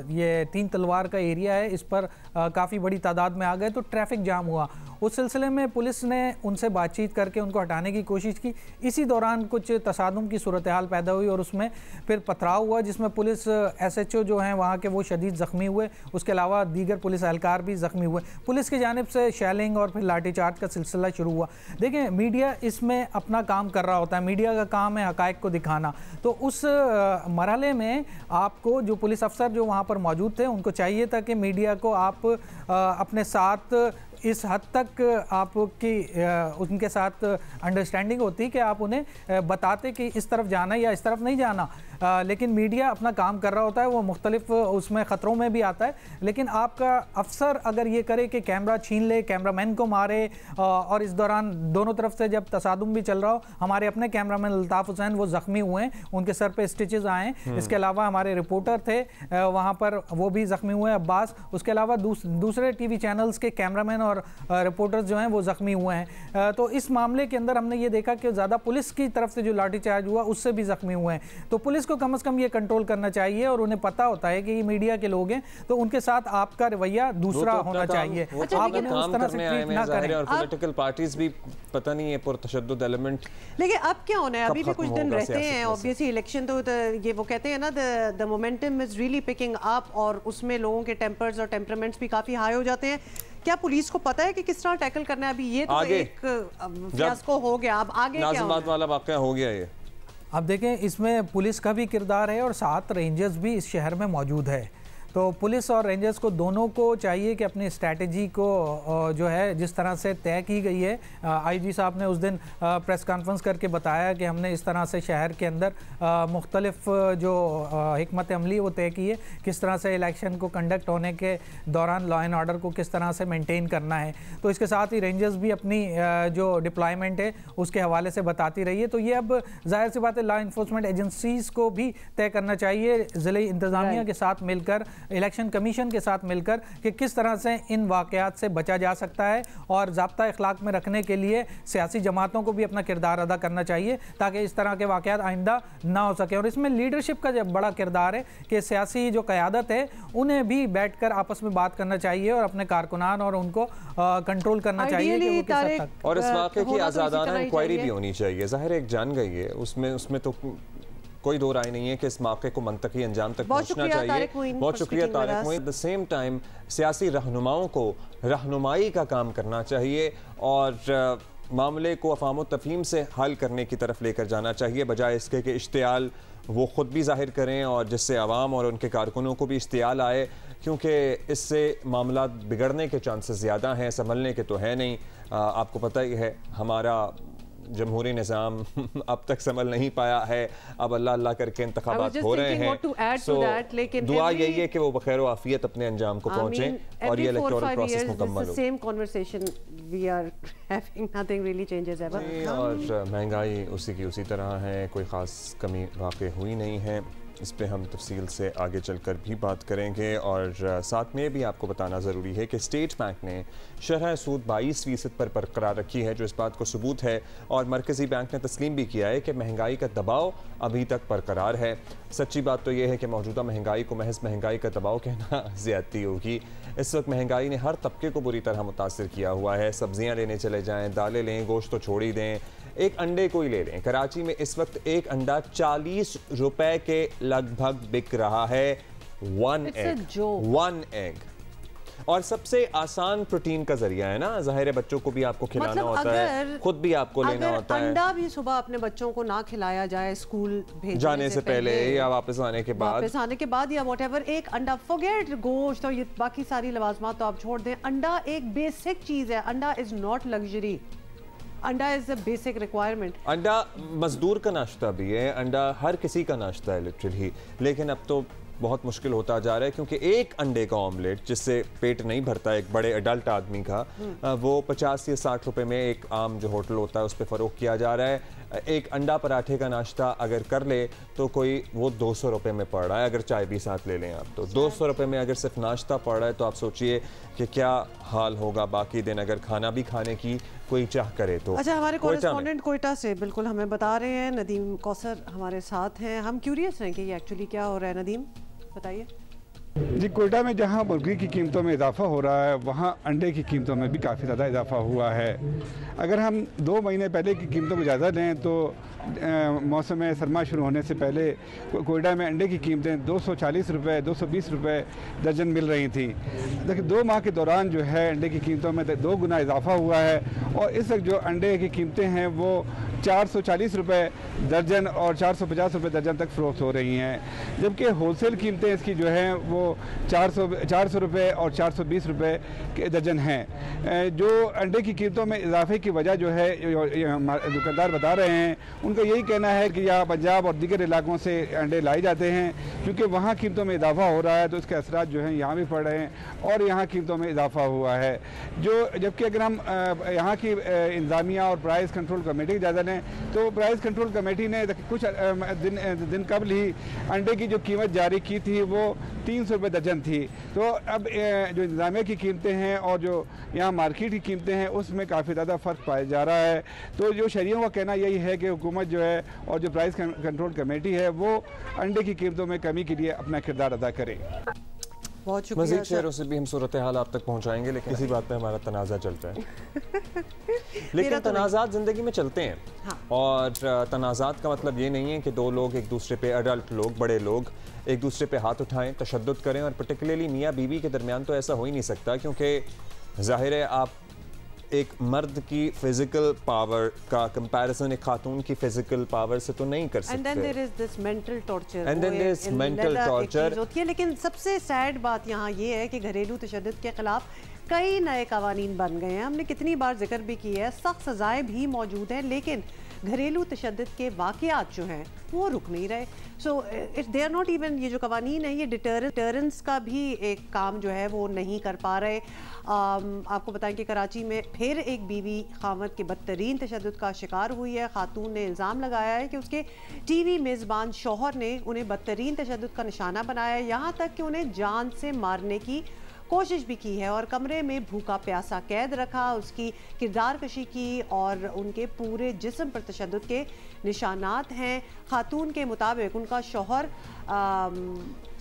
ये 3 तलवार का एरिया है इस पर काफ़ी बड़ी तादाद में आ गए तो ट्रैफिक जाम हुआ। उस सिलसिले में पुलिस ने उनसे बातचीत करके उनको हटाने की कोशिश की। इसी दौरान कुछ तसादुम की सूरत हाल पैदा हुई और उसमें फिर पथराव हुआ, जिसमें पुलिस SHO जो हैं वहाँ के वो शदीद ज़ख्मी हुए, उसके अलावा दीगर पुलिस एहलकार भी ज़ख्मी हुए। पुलिस की जानिब से शेलिंग और फिर लाठीचार्ज का सिलसिला शुरू हुआ। देखें, मीडिया इसमें अपना काम कर रहा होता है, मीडिया का काम है हक़ाइक़ को दिखाना। तो उस मरहले में आपको जो पुलिस अफसर जो वहाँ पर मौजूद थे उनको चाहिए था कि मीडिया को आप अपने साथ इस हद तक आपकी उनके साथ अंडरस्टैंडिंग होती कि आप उन्हें बताते कि इस तरफ जाना या इस तरफ नहीं जाना। लेकिन मीडिया अपना काम कर रहा होता है, वो मुख्तलिफ उसमें ख़तरों में भी आता है। लेकिन आपका अफसर अगर ये करे कि कैमरा छीन ले, कैमरामैन को मारे, और इस दौरान दोनों तरफ से जब तसादुम भी चल रहा हो, हमारे अपने कैमरामैन अल्ताफ़ हुसैन वो ज़ख्मी हुए हैं, उनके सर पे स्टिचेस आए हैं। इसके अलावा हमारे रिपोर्टर थे वहाँ पर, वो भी ज़ख्मी हुए हैं, अब्बास। उसके अलावा दूसरे टीवी चैनल्स के कैमरामैन और रिपोर्टर्स जो हैं वो ज़ख्मी हुए हैं। तो इस मामले के अंदर हमने ये देखा कि ज़्यादा पुलिस की तरफ से जो लाठीचार्ज हुआ उससे भी ज़ख्मी हुए हैं। तो पुलिस को कम से कम ये कंट्रोल करना चाहिए, और उन्हें पता होता है कि ये मीडिया के लोग हैं, तो उनके साथ आपका रवैया दूसरा होना चाहिए। आप उन्हें उस तरह से ट्रीट ना करें। और पॉलिटिकल पार्टीज भी पता नहीं है पुरतशद्दुद एलिमेंट। लेकिन अब क्या होना है, अभी भी कुछ दिन रहते हैं, ऑब्वियसली इलेक्शन तो ये वो कहते हैं ना, the momentum is really picking up, और उसमें लोगों के टेम्पर्स और टेम्परामेंट्स भी काफी हाई हो जाते हैं। क्या पुलिस को पता है कि किस तरह टैकल करना है? अभी ये तो एक फियास्को हो गया, अब आगे क्या होना है? वाला वाकया हो गया ये। अब देखें, इसमें पुलिस का भी किरदार है और 7 रेंजर्स भी इस शहर में मौजूद है। तो पुलिस और रेंजर्स को दोनों को चाहिए कि अपनी स्ट्रैटेजी को जो है जिस तरह से तय की गई है, आईजी साहब ने उस दिन प्रेस कॉन्फ्रेंस करके बताया कि हमने इस तरह से शहर के अंदर मुख्तलिफ जो हिकमत अमली वो तय की है, किस तरह से इलेक्शन को कंडक्ट होने के दौरान लॉ एंड ऑर्डर को किस तरह से मेंटेन करना है। तो इसके साथ ही रेंजर्स भी अपनी जो डिप्लॉयमेंट है उसके हवाले से बताती रही है। तो ये अब जाहिर सी बात है लॉ इन्फोर्समेंट एजेंसीज़ को भी तय करना चाहिए ज़िले इंतज़ामिया के साथ मिलकर, इलेक्शन कमीशन के साथ मिलकर, कि किस तरह से इन वाक़यात से बचा जा सकता है, और ज़ाब्ता इखलाक में रखने के लिए सियासी जमातों को भी अपना किरदार अदा करना चाहिए ताकि इस तरह के वाक़यात आइंदा ना हो सके। और इसमें लीडरशिप का जब बड़ा किरदार है कि सियासी जो क़यादत है उन्हें भी बैठकर आपस में बात करना चाहिए और अपने कारकुनान और उनको कंट्रोल करना चाहिए कि वो किस हद तक। और इस वाक़े की आज़ादाना इंक्वायरी भी होनी चाहिए। ज़ाहिर एक जान गई है, उसमें तो कोई दो राय नहीं है कि इस मौके को मंतकी अंजाम तक पहुंचना चाहिए। बहुत शुक्रिया Tariq Moin. At the same time सियासी रहनुमाओं को रहनुमाई का काम करना चाहिए और मामले को अफ़ाम तफ़हीम से हल करने की तरफ लेकर जाना चाहिए, बजाय इसके कि इश्तियाल वो ख़ुद भी ज़ाहिर करें और जिससे आवाम और उनके कारकुनों को भी इश्तियाल आए, क्योंकि इससे मामला बिगड़ने के चांसेस ज़्यादा हैं, संभलने के तो है नहीं। आपको पता ही है हमारा जमहूरी निज़ाम अब तक संभल नहीं पाया है। अब अल्लाह अल्लाह करके इंतखाबात हो रहे हैं, सो दुआ यही है कि वो बखैर आफियत अपने अंजाम को पहुंचे और ये इलेक्टोरल प्रोसेस मुकम्मल हो। Same conversation we are having, nothing really changes ever. और महंगाई उसी की उसी तरह है, कोई ख़ास कमी वाक़ई हुई नहीं है। इस पे हम तफसील से आगे चलकर भी बात करेंगे। और साथ में भी आपको बताना ज़रूरी है कि स्टेट बैंक ने शरह सूद 22% पर बरकरार रखी है, जो इस बात को सबूत है। और मरकज़ी बैंक ने तस्लीम भी किया है कि महंगाई का दबाव अभी तक बरकरार है। सच्ची बात तो ये है कि मौजूदा महंगाई को महज महंगाई का दबाव कहना ज़्यादती होगी। इस वक्त महंगाई ने हर तबके को बुरी तरह मुतासिर किया हुआ है। सब्जियाँ लेने चले जाएँ, दालें लें, गोश्त तो छोड़ ही दें, एक अंडे को ही ले लें। कराची में इस वक्त एक अंडा 40 रुपए के लगभग बिक रहा है। One egg. और सबसे आसान प्रोटीन का जरिया है ना, ज़ाहिर है बच्चों को भी आपको खिलाना होता है, खुद भी आपको लेना होता है। अंडा भी सुबह अपने बच्चों को ना खिलाया जाए स्कूल जाने से पहले या वापस आने के बाद या व्हाटएवर, एक अंडा, फॉरगेट गोश्त और ये बाकी सारी लवाजमात तो आप छोड़ दें, अंडा एक बेसिक चीज है। अंडा इज नॉट लग्जरी, अंडा इज अ बेसिक रिक्वायरमेंट। अंडा मजदूर का नाश्ता भी है, अंडा हर किसी का नाश्ता है लिटरली। लेकिन अब तो बहुत मुश्किल होता जा रहा है, क्योंकि एक अंडे का ऑमलेट जिससे पेट नहीं भरता एक बड़े अडल्ट आदमी का, वो 50 या 60 रुपए में एक आम जो होटल होता है उस पर फ़रोख्त किया जा रहा है। एक अंडा पराठे का नाश्ता अगर कर ले तो कोई वो 200 रुपये में पड़ रहा है, अगर चाय भी साथ ले लें आप तो 200 रुपये में अगर सिर्फ नाश्ता पड़ रहा है, तो आप सोचिए कि क्या हाल होगा बाकी दिन अगर खाना भी खाने की कोई चाह करे तो। अच्छा, हमारे कॉरेस्पॉन्डेंट कोयटा से बिल्कुल हमें बता रहे हैं, नदीम कौसर हमारे साथ हैं। हम क्यूरियस हैं कि ये एक्चुअली क्या हो रहा है। नदीम बताइए। जी, कोयटा में जहां मुर्गी की कीमतों में इजाफा हो रहा है, वहां अंडे की कीमतों में भी काफ़ी ज़्यादा इजाफा हुआ है। अगर हम 2 महीने पहले की कीमतों को ज़्यादा लें तो मौसम सरमा शुरू होने से पहले कोयटा में अंडे की कीमतें 240 रुपये 220 रुपये दर्जन मिल रही थी। देखिए 2 माह के दौरान जो है अंडे की कीमतों में 2 गुना इजाफा हुआ है। और इस वक्त जो अंडे की कीमतें हैं वो 440 रुपये दर्जन और 450 रुपये दर्जन तक फ़रोख्त हो रही हैं, जबकि होलसेल कीमतें इसकी जो हैं वो 400 रुपये और 420 रुपये के दर्जन हैं। जो अंडे की कीमतों में इजाफे की वजह जो है दुकानदार बता रहे हैं, उनका यही कहना है कि यहाँ पंजाब और दीगर इलाकों से अंडे लाए जाते हैं, क्योंकि वहाँ कीमतों में इजाफा हो रहा है तो उसके असरात जो हैं यहाँ भी पड़ रहे हैं और यहाँ कीमतों में इजाफा हुआ है। जबकि अगर हम यहाँ की इंतजामिया और प्राइस कंट्रोल कमेटी की इजाज़त लें तो प्राइस कंट्रोल कमेटी ने कुछ दिन कबल ही अंडे की जो कीमत जारी की थी वो 300 रुपये दर्जन थी। तो अब जो इंतजामिया की कीमतें हैं और जो यहाँ मार्केट की कीमतें हैं उसमें काफ़ी ज़्यादा फ़र्क पाया जा रहा है। तो जो शहरियों का कहना यही है कि हुकूमत जो है और जो प्राइस कंट्रोल कमेटी है वो अंडे की कीमतों में कमी के लिए अपना किरदार अदा करे। बहुत शुक्रिया। मज़ीद शहरों से भी हम सूरत हाल आप तक पहुँचाएंगे, लेकिन इसी बात पे हमारा तनाज़ा चलता है। लेकिन तनाज़ात ज़िंदगी में चलते हैं। हाँ। और तनाज़ात का मतलब ये नहीं है कि दो लोग एक दूसरे पे, अडल्ट लोग, बड़े लोग एक दूसरे पे हाथ उठाएं, तशद्दुद करें, और पर्टिकुलरली मियाँ बीवी के दरमियान तो ऐसा हो ही नहीं सकता, क्योंकि ज़ाहिर है आप एक मर्द की फिजिकल पावर का कंपैरिजन एक खातून की फिजिकल पावर से तो नहीं कर सकते। And then there is this mental torture. And then there is mental torture. होती है। लेकिन सबसे सैड बात यहाँ ये है कि घरेलू तशद्दुद के खिलाफ कई नए कवानीन बन गए हैं। हमने कितनी बार जिक्र भी किया है, सख्त सजाएं भी मौजूद हैं, लेकिन घरेलू तशद्दुद के वाक़यात जो हैं वो रुक नहीं रहे। सो दे आर नॉट इवन, ये जो कवानीन है ये डिटरेंस का भी एक काम जो है वो नहीं कर पा रहे। आपको बताएं कि कराची में फिर एक बीवी खामद के बदतरीन तशद्दुद का शिकार हुई है। खातून ने इल्ज़ाम लगाया है कि उसके टीवी मेज़बान शौहर ने उन्हें बदतरीन तशद्दुद का निशाना बनाया, यहाँ तक कि उन्हें जान से मारने की कोशिश भी की है और कमरे में भूखा प्यासा कैद रखा, उसकी किरदार कशी की और उनके पूरे जिस्म पर तशद्दुद के निशानात हैं। खातून के मुताबिक उनका शौहर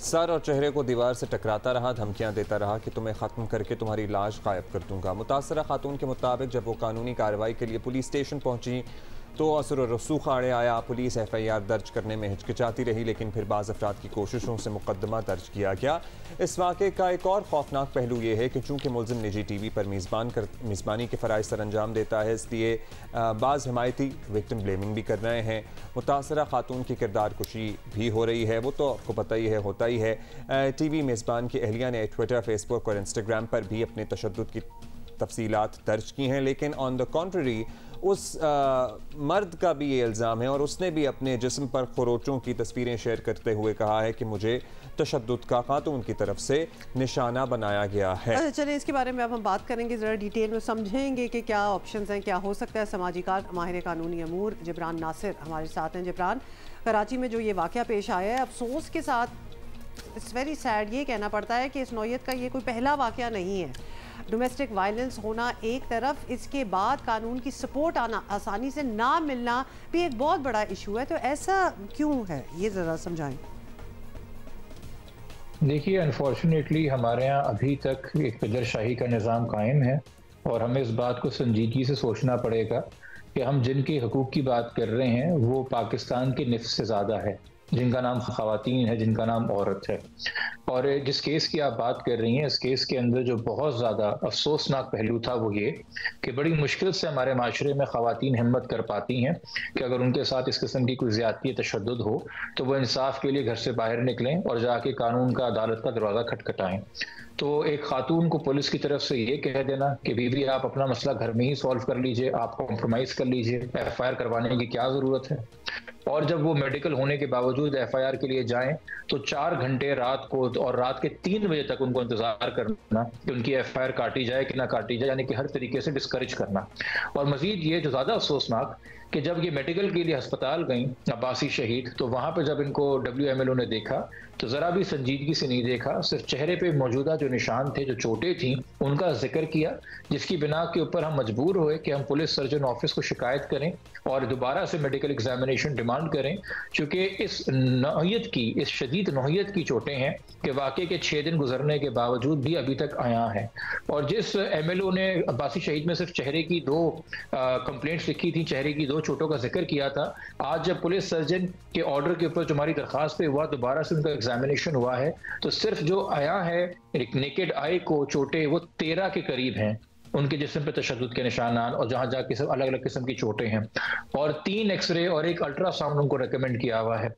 सर और चेहरे को दीवार से टकराता रहा, धमकियां देता रहा कि तुम्हें ख़त्म करके तुम्हारी लाश गायब कर दूंगा। मुतासरा खातून के मुताबिक जब वो कानूनी कार्रवाई के लिए पुलिस स्टेशन पहुंची तो असर और रसूख आड़े आया। पुलिस FIR दर्ज करने में हिचकिचाती रही, लेकिन फिर बाज़ अफराद की कोशिशों से मुकदमा दर्ज किया गया। इस वाक़े का एक और खौफनाक पहलू ये है कि चूँकि मुलजिम निजी TV पर मेज़बानी के फ़राइज़ सर अंजाम देता है, इसलिए बाज़ हमायती विक्टिम ब्लेमिंग भी कर रहे हैं। मुतासरा खातून की किरदार कुशी भी हो रही है, वो तो आपको पता ही है, होता ही है। TV मेज़बान की अहलिया ने ट्विटर, फेसबुक और इंस्टाग्राम पर भी अपने तशद्दुद की तफसीलात दर्ज की हैं, लेकिन ऑन द कॉन्ट्ररी उस मर्द का भी ये इल्ज़ाम है और उसने भी अपने जिस्म पर खरोचों की तस्वीरें शेयर करते हुए कहा है कि मुझे तशद्दुद का खातून की तरफ से निशाना बनाया गया है। अच्छा, चलिए इसके बारे में अब हम बात करेंगे, ज़रा डिटेल में समझेंगे कि क्या ऑप्शंस हैं, क्या हो सकता है। समाजी माहिर कानूनी अमूर जिब्रान नासिर हमारे साथ हैं। जिब्रान, कराची में जो ये वाक़या पेश आया है, अफसोस के साथ इट्स वेरी सैड ये कहना पड़ता है कि इस नौयत का ये कोई पहला वाक़या नहीं है। डोमेस्टिक वायलेंस होना एक तरफ, इसके बाद कानून की सपोर्ट आना, आसानी से ना मिलना भी एक बहुत बड़ा इशू है। तो ऐसा क्यों है, ये ज़रा समझाएं। देखिए, अनफॉर्चुनेटली हमारे यहाँ अभी तक एक कदरशाही का निज़ाम कायम है और हमें इस बात को संजीदगी से सोचना पड़ेगा कि हम जिनके हकूक़ की बात कर रहे हैं वो पाकिस्तान के निफ़ से ज़्यादा है, जिनका नाम ख़वातीन है, जिनका नाम औरत है। और जिस केस की आप बात कर रही हैं, इस केस के अंदर जो बहुत ज़्यादा अफसोसनाक पहलू था वो ये कि बड़ी मुश्किल से हमारे माशरे में ख़वातीन हिम्मत कर पाती हैं कि अगर उनके साथ इस किस्म की कोई ज़्यादती तशद्दुद हो तो वो इंसाफ के लिए घर से बाहर निकलें और जाके कानून का, अदालत का दरवाज़ा खटखटाएं। तो एक खातून को पुलिस की तरफ से ये कह देना कि बीवी आप अपना मसला घर में ही सॉल्व कर लीजिए, आप कॉम्प्रोमाइज़ कर लीजिए, FIR करवाने की क्या ज़रूरत है। और जब वो मेडिकल होने के बावजूद FIR के लिए जाएं तो 4 घंटे रात को और रात के 3 बजे तक उनको इंतजार करना कि उनकी FIR काटी जाए कि ना काटी जाए, यानी कि हर तरीके से डिस्करेज करना। और मजीद ये जो ज़्यादा अफसोसनाक कि जब ये मेडिकल के लिए अस्पताल गई अब्बासी शहीद, तो वहाँ पर जब इनको WMLO ने देखा तो ज़रा भी संजीदगी से नहीं देखा, सिर्फ चेहरे पे मौजूदा जो निशान थे, जो चोटें थी, उनका जिक्र किया, जिसकी बिना के ऊपर हम मजबूर हुए कि हम पुलिस सर्जन ऑफिस को शिकायत करें और दोबारा से मेडिकल एग्जामिनेशन डिमांड करें, क्योंकि इस नौयत की, इस शदीद नौयत की चोटें हैं कि वाकई के 6 दिन गुजरने के बावजूद भी अभी तक आया है। और जिस MLO ने अब्बासी शहीद में सिर्फ चेहरे की 2 कंप्लेंट्स लिखी थी, चेहरे की 2 चोटों का जिक्र किया था, आज जब पुलिस सर्जन के ऑर्डर के ऊपर जो हमारी दरख्वास्त पे हुआ, दोबारा से उनका एग्जामिनेशन हुआ है, तो सिर्फ जो आया है नेकेड आई को चोटें वो 13 के करीब हैं। उनके जिस्म पे तशद्दुद के निशानात और जहाँ जहाँ किस्म अलग अलग किस्म की चोटें हैं, और 3 एक्सरे और 1 अल्ट्रासाउंड उनको रिकमेंड किया हुआ है।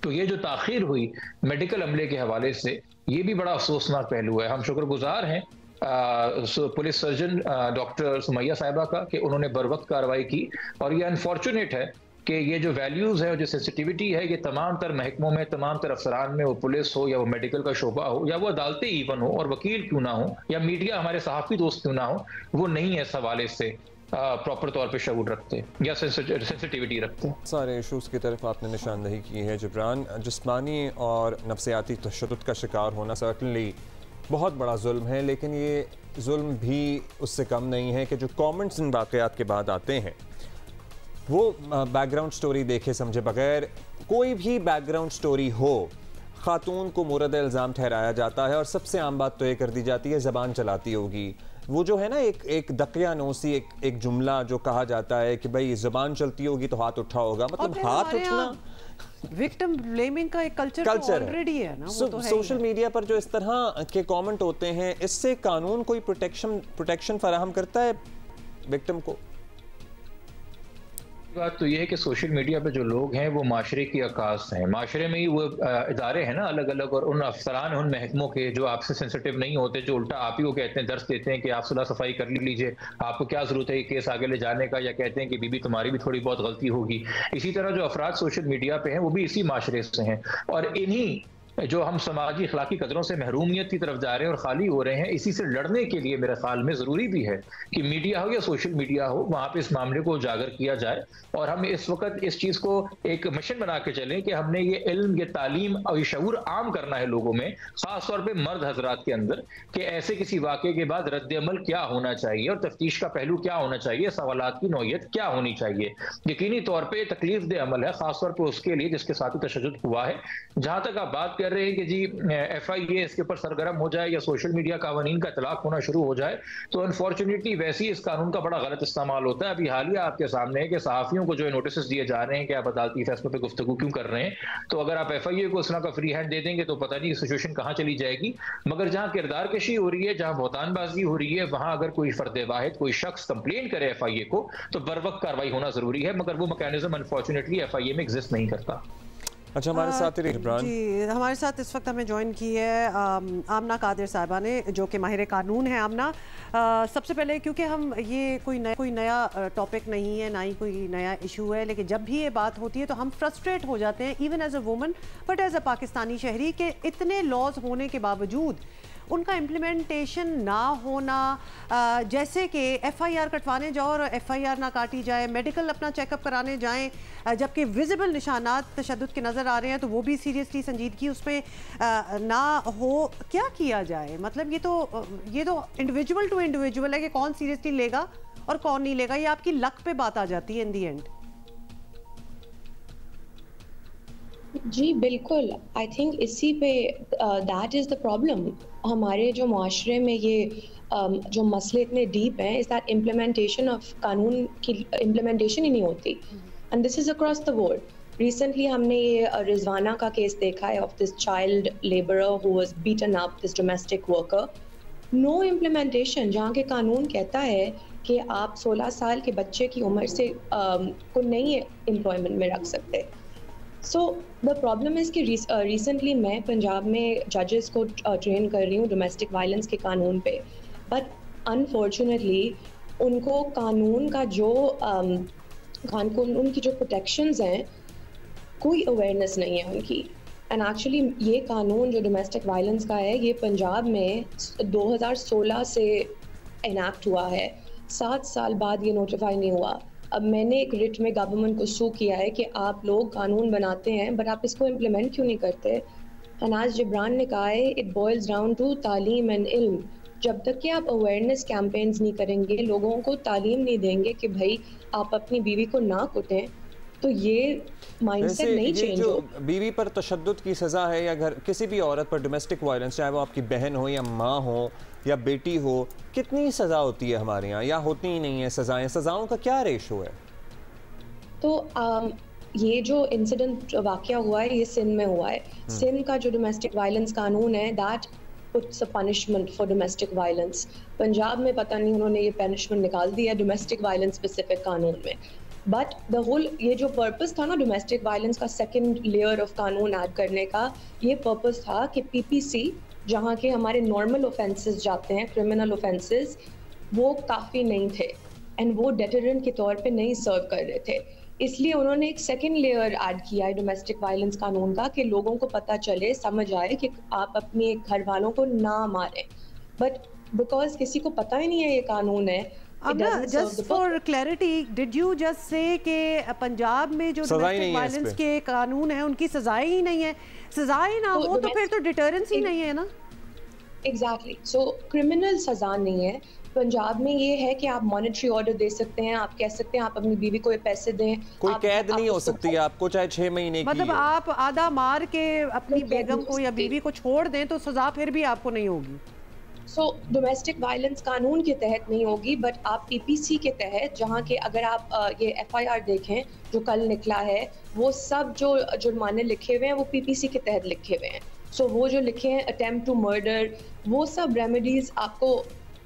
तो ये जो ताखीर हुई मेडिकल अमले के हवाले से, ये भी बड़ा अफसोसनाक पहलू है। हम शुक्रगुजार हैं पुलिस सर्जन डॉक्टर सुमैया साहिबा का कि उन्होंने बरवक्त कार्रवाई की, और ये अनफॉर्चुनेट है कि ये जो वैल्यूज़ है और जो सेंसिटिविटी है, ये तमाम तर महकमों में, तमाम तर अफसरान में, वो पुलिस हो या वो मेडिकल का शोबा हो या वो अदालतें इवन हो और वकील क्यों ना हो या मीडिया हमारे सहाफ़ी दोस्त क्यों ना हो, वो नहीं है इस हवाले से प्रॉपर तौर पे शऊर रखते या सेंसिटिविटी रखते। सारे इशूज़ की तरफ आपने निशानदही की है जिब्रान। जिस्मानी और नफ्सियाती तशद्दुद का शिकार होना सर्टनली बहुत बड़ा जुल्म है, लेकिन ये जुल्म भी उससे कम नहीं है कि जो कमेंट्स इन वाक़यात के बाद आते हैं वो बैकग्राउंड स्टोरी देखे समझे बगैर, कोई भी बैकग्राउंड स्टोरी हो, खातून को मुरद इल्ज़ाम ठहराया जाता है और सबसे आम बात तो ये कर दी जाती है ज़बान चलाती होगी। वो जो है ना एक दकिया नोसी एक जुमला जो कहा जाता है कि भाई ज़बान चलती होगी तो हाथ उठा होगा, मतलब हाथ उठना विक्टिम ब्लेमिंग का एक कल्चर ऑलरेडी है ना। वो तो सोशल मीडिया पर जो इस तरह के कमेंट होते हैं, इससे कानून कोई प्रोटेक्शन फराहम करता है विक्टिम को? बात तो ये है कि सोशल मीडिया पे जो लोग हैं वो माशरे की अक्कास हैं, माशरे में ही वो इदारे हैं ना अलग अलग, और उन अफसरान उन महकमों के जो आपसे सेंसिटिव नहीं होते, जो उल्टा आप ही को कहते हैं, दर्श देते हैं कि आप सुलह सफाई कर लीजिए, आपको क्या जरूरत है ये केस आगे ले जाने का, या कहते हैं कि बीबी तुम्हारी भी थोड़ी बहुत गलती होगी। इसी तरह जो अफराद सोशल मीडिया पे हैं वो भी इसी माशरे से हैं, और इन्हीं जो हम समाजी अखलाकी कदरों से महरूमियत की तरफ जा रहे हैं और खाली हो रहे हैं, इसी से लड़ने के लिए मेरे ख्याल में ज़रूरी भी है कि मीडिया हो या सोशल मीडिया हो, वहाँ पे इस मामले को उजागर किया जाए, और हम इस वक्त इस चीज़ को एक मिशन बना के चलें कि हमने ये इल्म, ये तालीम और ये शऊर आम करना है लोगों में, ख़ास तौर पर मर्द हजरात के अंदर, कि ऐसे किसी वाक़े के बाद रद्द-ए-अमल क्या होना चाहिए और तफ्तीश का पहलू क्या होना चाहिए, सवालात की नौयत क्या होनी चाहिए। यकीनी तौर पर तकलीफ दे अमल है, ख़ासतौर पर उसके लिए जिसके साथ ही तशद्दुद हुआ है। जहाँ तक आप बात कर रहे हैं कि जी FIA इसके ऊपर सरगर्म हो जाए या सोशल मीडिया कानून का इतलाक होना शुरू हो जाए, तो अनफॉर्चुनेटली वैसे ही इस कानून का बड़ा गलत इस्तेमाल होता है। अभी हालिया आपके सामने है कि सहाफ़ियों को जो नोटिस दिए जा रहे हैं कि आप अदालती फैसलों पर गुफ्तगू क्यों कर रहे हैं, तो अगर आप FIA को इस तरह का फ्री हैंड दे देंगे तो पता नहीं सिचुएशन कहाँ चली जाएगी। मगर जहाँ किरदार कशी हो रही है, जहाँ बहुतानबाजी हो रही है, वहाँ अगर कोई फर्द वाहिद, कोई शख्स कंप्लेन करे FIA को, तो बर वक्त कार्रवाई होना जरूरी है, मगर वो मैकेनिज्म अनफॉर्चुनेटली FIA में एग्जिस्ट नहीं करता। अच्छा, हमारे साथ जी हमारे साथ इस वक्त हमें ज्वाइन की है आमना कादिर साहिबा ने, जो कि माहिर कानून है। आमना, सबसे पहले क्योंकि हम ये कोई नया टॉपिक नहीं है, ना ही कोई नया इशू है, लेकिन जब भी ये बात होती है तो हम फ्रस्ट्रेट हो जाते हैं, even as a woman but as a Pakistani शहरी, के इतने लॉज होने के बावजूद उनका इम्प्लीमेंटेशन ना होना। जैसे कि FIR कटवाने जाओ और FIR ना काटी जाए, मेडिकल अपना चेकअप कराने जाएं, जबकि विजिबल निशानात तशद्दुद के नज़र आ रहे हैं तो वो भी सीरियसली संजीदगी उस पर ना हो। क्या किया जाए? मतलब ये तो इंडिविजुअल टू इंडिविजुअल है कि कौन सीरियसली लेगा और कौन नहीं लेगा। ये आपकी लक पे बात आ जाती है इन दी एंड। जी बिल्कुल, आई थिंक इसी पे दैट इज़ द प्रॉब्लम। हमारे जो माशरे में ये जो मसले इतने डीप हैं, इज़ दैट इम्प्लीमेंटेशन ऑफ कानून की इम्प्लीमेंटेशन ही नहीं होती, and this is across the world. Recently हमने ये रिजवाना का केस देखा है of this child labourer who was beaten up, this domestic worker. No implementation, जहाँ के कानून कहता है कि आप 16 साल के बच्चे की उम्र से को नहीं एम्प्लॉयमेंट में रख सकते। सो द प्रॉब्लम इज़ कि रिसेंटली मैं पंजाब में जजेस को ट्रेन कर रही हूँ डोमेस्टिक वायलेंस के कानून पे, बट अनफॉर्चुनेटली उनको कानून का जो कानून की जो प्रोटेक्शंस हैं, कोई अवेयरनेस नहीं है उनकी। एंड एक्चुअली ये कानून जो डोमेस्टिक वायलेंस का है, ये पंजाब में 2016 से इनैक्ट हुआ है, 7 साल बाद ये नोटिफाई नहीं हुआ। अब मैंने एक रिट में गवर्नमेंट को सू किया है कि आप लोग कानून बनाते हैं बट आप इसको इम्प्लीमेंट क्यों नहीं करते। एंड आज जिब्रान ने कहा है इट बॉयल्स डाउन टू तालीम एंड इल्म। जब तक कि आप अवेयरनेस कैंपेन्स नहीं करेंगे, लोगों को तालीम नहीं देंगे कि भाई आप अपनी बीवी को ना कुटें, तो ये माइंडसेट नहीं चेंज हो। बीवी पर तशद्दुद की सज़ा है या घर किसी भी औरत पर डोमेस्टिक वायलेंस, चाहे वो आपकी बहन हो या माँ हो या बेटी हो, कितनी सज़ा होती है हमारे यहाँ या होती ही नहीं है सज़ाएं? सज़ाओं का क्या रेशो है? तो ये जो इंसिडेंट वाक़या हुआ है, ये सिंध में हुआ है। सिंध का जो डोमेस्टिक वायलेंस कानून है, that puts a punishment for domestic violence. Punjab में पता नहीं उन्होंने ये punishment निकाल दिया domestic violence specific कानून में. But the whole ये जो purpose था ना domestic violence का second layer of कानून add करने का, ये purpose था कि PPC जहाँ के हमारे normal offences जाते हैं, criminal offences, वो काफ़ी नहीं थे and वो deterrent के तौर पे नहीं serve कर रहे थे. इसलिए उन्होंने एक सेकेंड लेयर ऐड किया है डोमेस्टिक वायलेंस कानून का कि लोगों को पता चले, समझ आए कि आप अपने घर वालों को ना मारें. बट बिकॉज किसी को पता ही नहीं है ये कानून है. Just for clarity, did you just say कि पंजाब में जो डोमेस्टिक वायलेंस के कानून है उनकी सजाएं ही नहीं है? सजाएं ना हो तो फिर तो डिटरेंस ही नहीं है ना. एग्जैक्टली. सो क्रिमिनल सजा नहीं है. पंजाब में ये है कि आप मॉनेटरी ऑर्डर दे सकते हैं, आप कह सकते हैं आप अपनी बीवी को पैसे दें, कोई कैद नहीं हो सकती आपको, चाहे 6 महीने की. मतलब आप आधा मार के अपनी बेगम को या बीवी को छोड़ दें तो सजा फिर भी आपको नहीं होगी. सो डोमेस्टिक वायलेंस कानून के तहत नहीं होगी, बट आप पीपीसी के तहत, जहाँ के अगर आप ये एफआईआर देखें जो कल निकला है, वो सब जो जुर्माने लिखे हुए हैं वो पीपीसी के तहत लिखे हुए हैं. सो वो जो लिखे हैं अटेम्प्ट टू मर्डर, वो सब रेमेडीज आपको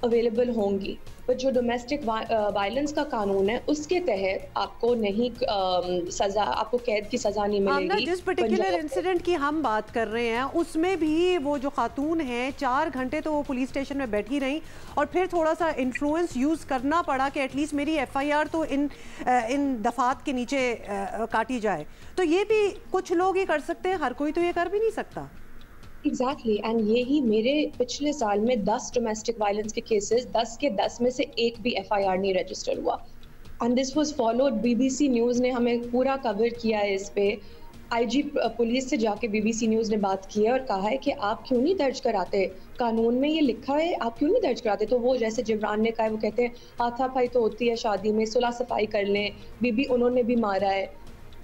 अवेलेबल होंगी. बट जो डोमेस्टिक वायलेंस का कानून है उसके तहत आपको नहीं सजा, आपको कैद की सजा नहीं मिलेगी. जिस पर्टिकुलर इंसिडेंट की हम बात कर रहे हैं उसमें भी वो जो खातून है 4 घंटे तो वो पुलिस स्टेशन में बैठी रही और फिर थोड़ा सा इन्फ्लुएंस यूज़ करना पड़ा कि एटलीस्ट मेरी एफआईआर तो इन दफात के नीचे काटी जाए. तो ये भी कुछ लोग ही कर सकते हैं, हर कोई तो ये कर भी नहीं सकता. एग्जैक्टली. एंड यही मेरे पिछले साल में 10 डोमेस्टिक वायलेंस के केसेस, 10 के 10 में से एक भी एफआईआर नहीं रजिस्टर हुआ. And this was followed, BBC news ने हमें पूरा कवर किया है इस पे. आईजी पुलिस से जाके बीबीसी न्यूज़ ने बात की है और कहा है कि आप क्यों नहीं दर्ज कराते, कानून में ये लिखा है, आप क्यों नहीं दर्ज कराते. तो वो जैसे जिब्रान ने कहा है, वो कहते हैं हाथापाई तो होती है शादी में, सुलह सफाई कर लें, बीबी उन्होंने भी मारा है.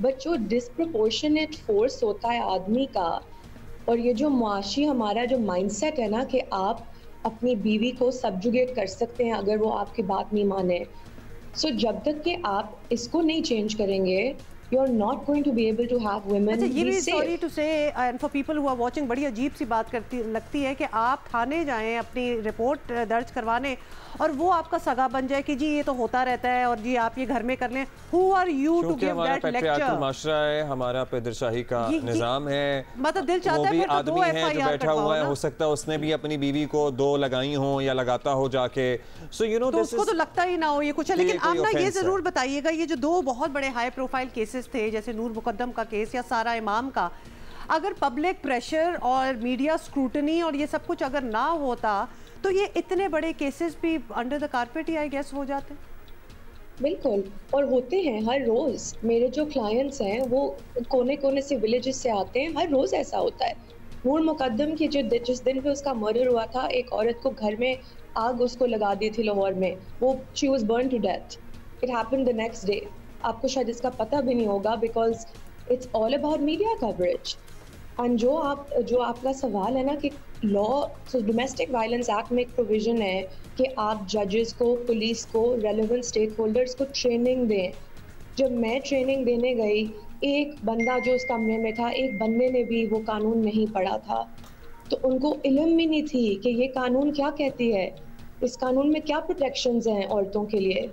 बट जो डिस्प्रपोर्शनेट फोर्स होता है आदमी का, और ये जो मुआशी हमारा जो माइंडसेट है ना कि आप अपनी बीवी को सब्जुगेट कर सकते हैं अगर वो आपकी बात नहीं माने. सो जब तक कि आप इसको नहीं चेंज करेंगे, you are not going to be able to have women. अच्छा, ये भी sorry to say and for people who are watching, बड़ी अजीब सी बात लगती है कि आप थाने जाएं अपनी रिपोर्ट दर्ज करवाने और वो आपका सगा बन जाए कि जी ये तो होता रहता है और जी आप ये घर में कर लें. Who are you to give that lecture? माशरा है, हमारा पेदरशाही का निजाम है. मतलब दिल चाहता है फिर तो 2 एफआईआर बैठा हुआ है, हो सकता है उसने भी अपनी बीवी को 2 लगाई हो या लगाता हो जाके. सो यू नो, उसको तो लगता ही ना हो ये कुछ है. लेकिन आप ना ये जरूर बताइएगा, ये जो 2 बहुत बड़े हाई प्रोफाइल केसेस थे जैसे नूर मुकद्दम का केस या सारा इमाम का, अगर पब्लिक प्रेशर और मीडिया स्क्रूटनी और ये सब कुछ अगर ना होता तो ये इतने बड़े केसेस भी अंडर द कारपेट ही आई गेस हो जाते. बिल्कुल, और होते हैं हर रोज. मेरे जो क्लाइंट्स हैं वो कोने कोने से विलेजेस से आते हैं, हर रोज ऐसा होता है. नूर मुकद्दम की जिस दिन पे उसका मर्डर हुआ था, एक औरत को घर में आग उसको लगा दी थी लाहौर में, वो she was burn to death. It happened the next day. आपको शायद इसका पता भी नहीं होगा because it's all about media coverage. And जो आपका सवाल है ना कि लॉ, डोमेस्टिक वायलेंस एक्ट में एक प्रोविजन है कि आप जजेस को, पुलिस को, रेलेवेंट स्टेक होल्डर्स को ट्रेनिंग दें. जब मैं ट्रेनिंग देने गई, एक बंदा जो उस कमरे में था, एक बंदे ने भी वो कानून नहीं पढ़ा था, तो उनको इल्म भी नहीं थी कि ये कानून क्या कहती है, इस कानून में क्या प्रोटेक्शंस हैं औरतों के लिए.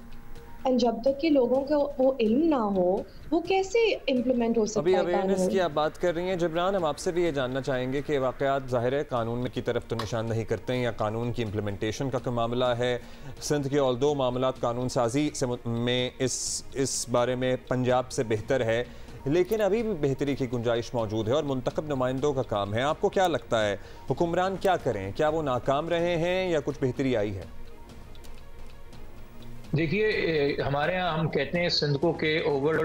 एंड जब तक कि लोगों को वो इल्म ना हो, वो कैसे इम्प्लीमेंट हो सकता है. अभी अवेयरनेस की आप बात कर रही हैं जिब्रान, हम आपसे भी ये जानना चाहेंगे कि वाकयात ज़ाहिर है कानून की तरफ तो निशान नहीं करते हैं या कानून की इम्प्लीमेंटेशन का कोई मामला है. सिंध के ऑल्दो मामलात कानून साजी से में इस बारे में पंजाब से बेहतर है, लेकिन अभी भी बेहतरी की गुंजाइश मौजूद है और मुंतखब नुमाइंदों का काम है. आपको क्या लगता है हुक्मरान क्या करें, क्या वो नाकाम रहे हैं या कुछ बेहतरी आई है? देखिए, हमारे यहाँ हम कहते हैं सिंध के ओवर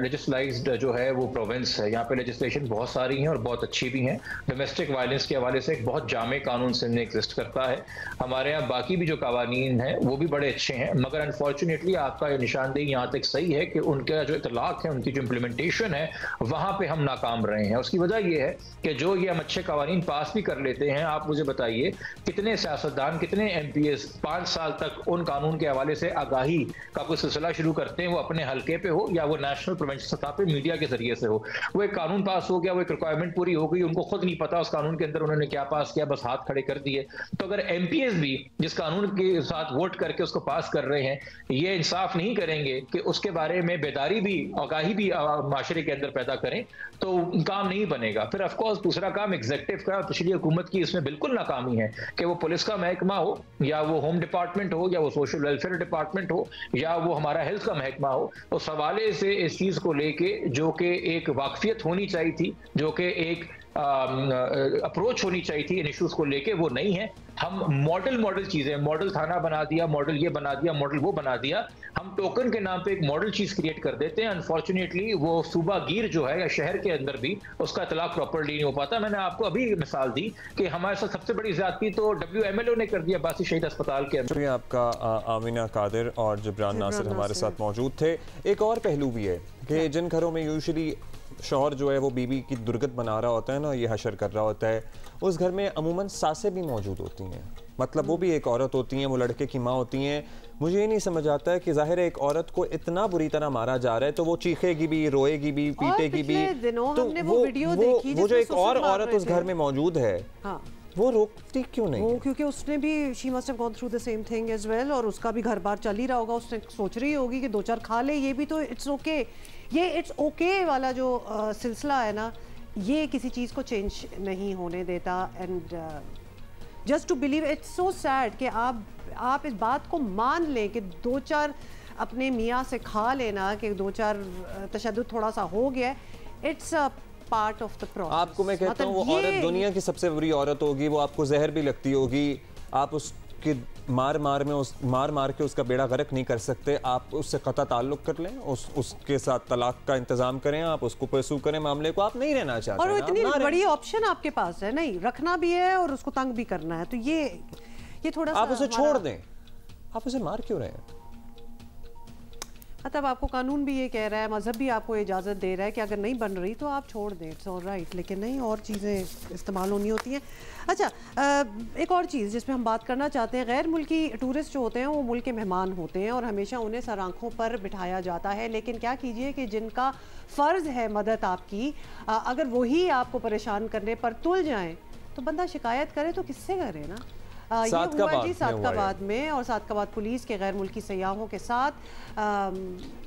लेजिस्लाइज्ड जो है वो प्रोविंस है. यहाँ पे लेजिस्लेशन बहुत सारी हैं और बहुत अच्छी भी हैं. डोमेस्टिक वायलेंस के हवाले से एक बहुत जामे कानून सिंध में एग्जिस्ट करता है. हमारे यहाँ बाकी भी जो कवानीन हैं वो भी बड़े अच्छे हैं, मगर अनफॉर्चुनेटली आपका ये निशानदेही यहाँ तक सही है कि उनका जो इतलाक है, उनकी जो इम्प्लीमेंटेशन है, वहाँ पर हम नाकाम रहे हैं. उसकी वजह ये है कि जो ये हम अच्छे कवानीन पास भी कर लेते हैं, आप मुझे बताइए कितने सियासतदान, कितने MPs 5 साल तक उन कानून के हवाले से आगाही का कोई सिलसिला शुरू करते हैं, वो अपने हल्के पे हो या वो नेशनल प्रोविंशियल सतह पे मीडिया के जरिए से हो। वो एक कानून पास हो गया, वो एक रिक्वायरमेंट पूरी हो गई, उनको खुद नहीं पता उस कानून के अंदर उन्होंने क्या पास किया, बस हाथ खड़े कर दिए। तो अगर एमपीएस भी जिस कानून के साथ वोट करके उसको पास कर रहे हैं, ये इंसाफ नहीं करेंगे कि उसके बारे में बेदारी भी, आगाही भी माशरे के अंदर पैदा करें, तो काम नहीं बनेगा। फिर ऑफकोर्स दूसरा काम एग्जीक्यूटिव का, पिछली हुकूमत की इसमें बिल्कुल नाकामी है कि वो पुलिस का महकमा हो या वो होम डिपार्टमेंट हो या वो सोशल वेलफेयर डिपार्टमेंट हो या वो हमारा हेल्थ का महकमा हो, उस हवाले से इस चीज को लेके जो कि एक वाकफियत होनी चाहिए थी, जो कि एक अप्रोच होनी चाहिए थी इन इश्यूज को लेके, वो नहीं है। हम मॉडल चीजें, मॉडल थाना बना दिया, मॉडल ये बना दिया, मॉडल वो बना दिया, हम टोकन के नाम पे एक मॉडल चीज क्रिएट कर देते हैं। अनफॉर्चुनेटली वो सूबा गिर जो है या शहर के अंदर भी उसका इतलाक प्रॉपर्ली नहीं हो पाता। मैंने आपको अभी मिसाल दी कि हमारे साथ सबसे बड़ी ज्यादती तो WMLO ने कर दिया बासी शहीद अस्पताल के अंदर। आपका आमिना कादिर और जिब्रान नासिर हमारे साथ मौजूद थे। एक और पहलू भी है कि जिन घरों में यूजुअली शौहर जो है वो बीवी की दुर्गत बना रहा होता है ना, ये हशर कर रहा होता है, उस घर में अमूमन सासें भी मौजूद होती हैं, मतलब वो भी एक औरत होती हैं, वो लड़के की माँ होती हैं। मुझे ये नहीं समझ आता है कि जाहिर है एक औरत को इतना बुरी तरह मारा जा रहा है तो वो चीखेगी भी, रोएगी भी, पीटेगी भी, तो वो जो एक और औरत उस घर में मौजूद है, हाँ, वो रोकती क्यों नहीं? वो क्योंकि उसने भी she must have gone through the same thing as well, और उसका भी घर बार चल ही रहा होगा, उसने सोच रही होगी कि 2-4 खा ले, ये भी तो इट्स ओके। ये इट्स ओके वाला जो सिलसिला है ना, ये किसी चीज़ को चेंज नहीं होने देता। And just to believe, it's so sad कि आप इस बात को मान लें कि 2-4 अपने मियाँ से खा लेना, कि 2-4 तशद्दुद थोड़ा सा हो गया, it's a part of the process. आपको मैं कहता हूँ वो औरत दुनिया की सबसे बुरी औरत होगी, वो आपको जहर भी लगती होगी, आप उसके मार के उसका बेड़ा गर्क नहीं कर सकते, आप उससे कता ताल्लुक कर लें, उसके साथ तलाक का इंतजाम करें, आप उसको परसू करें मामले को, आप नहीं रहना चाहते और वो इतनी बड़ी ऑप्शन आपके पास है, नहीं रखना भी है और उसको तंग भी करना है, तो ये थोड़ा सा आप उसे छोड़ दें, आप उसे मार क्यों रहे हैं? मतलब आपको कानून भी ये कह रहा है, मजहब भी आपको इजाज़त दे रहा है कि अगर नहीं बन रही तो आप छोड़ दें, इट्स ऑलराइट, लेकिन नहीं और चीज़ें इस्तेमाल होनी होती हैं। अच्छा, एक और चीज़ जिस पे हम बात करना चाहते हैं, गैर मुल्की टूरिस्ट जो होते हैं वो मुल्क के मेहमान होते हैं और हमेशा उन्हें सर आँखों पर बिठाया जाता है, लेकिन क्या कीजिए कि जिनका फ़र्ज़ है मदद आपकी, अगर वही आपको परेशान करने पर तुल जाएँ तो बंदा शिकायत करे तो किससे करे ना। सादकाबाद में और सादकाबाद पुलिस के गैर मुल्की सयाहों के साथ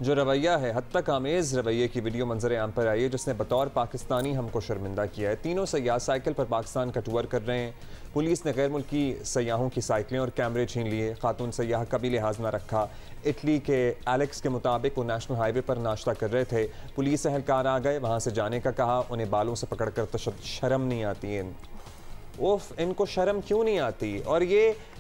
जो रवैया है, हद तक आमेज रवैये की वीडियो मंजर आम पर आई है जिसने बतौर पाकिस्तानी हमको शर्मिंदा किया है। तीनों सयाह साइकिल पर पाकिस्तान का टूर कर रहे हैं, पुलिस ने गैर मुल्की सयाहों की साइकिलें और कैमरे छीन लिए, खातून सयाह का भी लिहाज न रखा। इटली के एलेक्स के मुताबिक वो नेशनल हाईवे पर नाश्ता कर रहे थे, पुलिस एहलकार आ गए, वहाँ से जाने का कहा, उन्हें बालों से पकड़ कर शर्म नहीं आती है, इनको शर्म क्यों नहीं आती?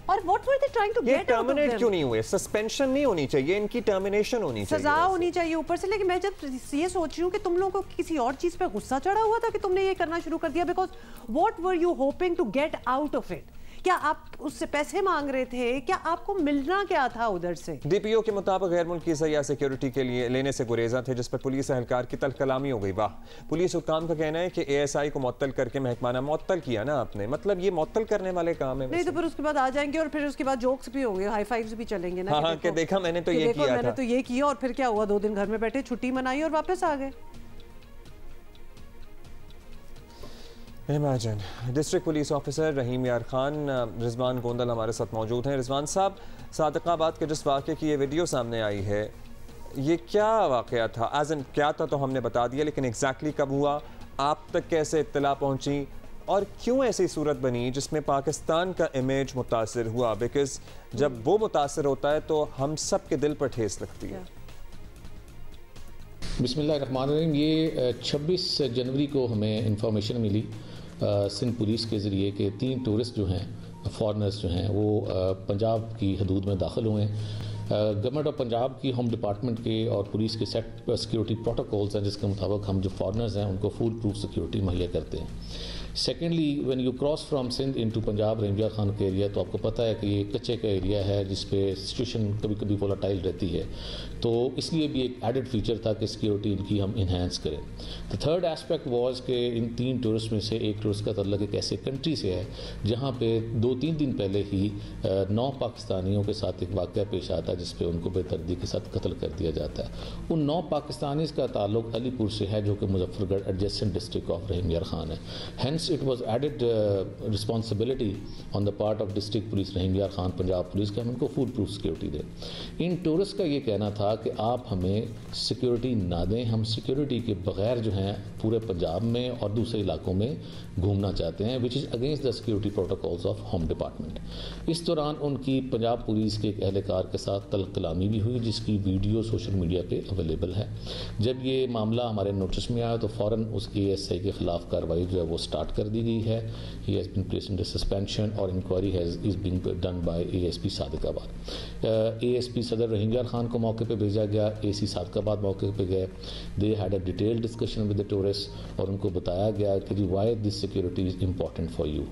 और what were they trying to get out of them? Terminate क्यों नहीं हुए? सस्पेंशन नहीं होनी चाहिए, इनकी टर्मिनेशन होनी चाहिए, सजा होनी चाहिए ऊपर से। लेकिन मैं जब ये सोच रही हूँ कि तुम लोगों को किसी और चीज पे गुस्सा चढ़ा हुआ था कि तुमने ये करना शुरू कर दिया, because what were you hoping to get out of it? क्या आप उससे पैसे मांग रहे थे? क्या आपको मिलना क्या था उधर से? डीपीओ के मुताबिक गैर मुल्की सयाह सिक्योरिटी के लिए लेने से गुरेजा थे, जिस पर पुलिस एहलकार की तल्ख कलामी हो गई। वाह, पुलिस हुक्काम का कहना है कि ASI को मुअत्तल करके महकमाना मुअत्तल किया ना आपने, मतलब ये मुअत्तल करने वाले काम है। नहीं तो फिर उसके बाद आ जाएंगे और फिर उसके बाद जोक्स भी होंगे, हाई फाइव्स भी चलेंगे ना। हाँ, कि देखा मैंने तो ये किया, मैंने तो ये किया, और फिर क्या हुआ? 2 दिन घर में बैठे, छुट्टी मनाई और वापस आ गए। इमेजिन। डिस्ट्रिक्ट पुलिस ऑफिसर रहीम यार खान रिजवान गोंदल हमारे साथ मौजूद हैं। रिजवान साहब, सादकाबाद के जिस वाक़े की ये वीडियो सामने आई है, ये क्या वाक़या था? एज एन क्या था तो हमने बता दिया, लेकिन एग्जैक्टली कब हुआ, आप तक कैसे इत्तला पहुंची और क्यों ऐसी सूरत बनी जिसमें पाकिस्तान का इमेज मुतासिर हुआ? बिकॉज जब वो मुतासिर होता है तो हम सब के दिल पर ठेस लगती है। बिस्मिल्लाहिर्रहमानिर्रहीम। ये 26 जनवरी को हमें इंफॉर्मेशन मिली सिंध पुलिस के ज़रिए कि 3 टूरिस्ट जो हैं, फॉरेनर्स जो हैं, वो पंजाब की हदूद में दाखिल हुए हैं। गवर्नमेंट ऑफ पंजाब की होम डिपार्टमेंट के और पुलिस के सेट सिक्योरिटी प्रोटोकॉल्स हैं जिसके मुताबिक हम जो फॉरेनर्स हैं उनको फुल प्रूफ सिक्योरिटी मुहैया करते हैं। Secondly when you cross from Sindh into Punjab Rahim Khan का एरिया, तो आपको पता है कि ये कच्चे का एरिया है जिसपे सिचुएशन कभी कभी वोलेटाइल रहती है, तो इसलिए भी एक एडेड फीचर था कि सिक्योरिटी इनकी हम इन्हेंस करें। द थर्ड एस्पेक्ट वाज कि इन 3 टूरिस्ट में से एक टूरिस्ट का तल्लुक एक ऐसे कंट्री से है जहाँ पे 2-3 दिन पहले ही 9 पाकिस्तानियों के साथ एक वाक़या पेश आता है जिसपे उनको बेदर्दी के साथ कत्ल कर दिया जाता है। उन 9 पाकिस्तानीज़ का ताल्लुक अलीपुर से है जो कि Muzaffargarh adjacent district of Rahim Yar Khan है। Hence it was added responsibility on the part of district police Rahim Yar Khan Punjab police के हम इनको फुल प्रूफ सिक्योरिटी दें। इन टूरिस्ट का ये कहना था कि आप हमें सिक्योरिटी ना दें, हम सिक्योरिटी के बगैर जो हैं पूरे पंजाब में और दूसरे इलाकों में घूमना चाहते हैं, which is against the security protocols of home department. इस दौरान उनकी पंजाब पुलिस के एक एहलकार के साथ तलब कलामी भी हुई जिसकी वीडियो सोशल मीडिया पे अवेलेबल है। जब ये मामला हमारे नोटिस में आया तो फ़ौरन उस ASI के ख़िलाफ़ कार्रवाई जो है वो स्टार्ट कर दी गई है। He has been placed under suspension और inquiry is being done by ASP Sadiqabad. ASP Sadar रहीम यार खान को मौके पे भेजा गया, AC सादिकाबाद मौके पे गए। They had a detailed discussion with the tourist और उनको बताया गया कि why this security is important for you,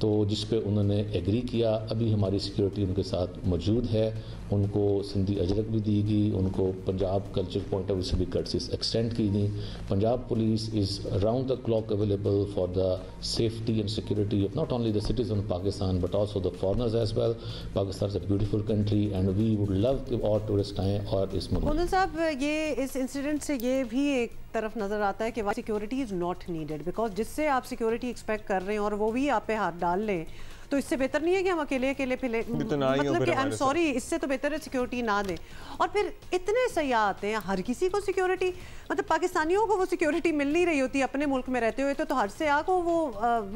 तो जिस पे उन्होंने एग्री किया। अभी हमारी सिक्योरिटी उनके साथ मौजूद है, उनको सिंधी अजरक भी दी गई, उनको Punjab culture point of view से भी कर्टसीज एक्सटेंड की गई। Punjab police is round the clock available for the safety and security of not only the citizen of Pakistan but also the foreigners as well. Pakistan is a beautiful country and we would love कि और टूरिस्ट आएँ और इस मुल्क। साहब, ये इस इंसिडेंट से ये भी एक तरफ नजर आता है कि security is not needed, because जिससे आप सिक्योरिटी एक्सपेक्ट कर रहे हैं और वो भी आप पे हाथ डाल लें तो इससे बेहतर नहीं है कि हम अकेले फिले, मतलब कि आई एम सॉरी, इससे तो बेहतर है सिक्योरिटी ना दें। और फिर इतने सयाह आते हैं, हर किसी को सिक्योरिटी, मतलब पाकिस्तानियों को वो सिक्योरिटी मिल नहीं रही होती अपने मुल्क में रहते हुए, तो हर सयाह को वो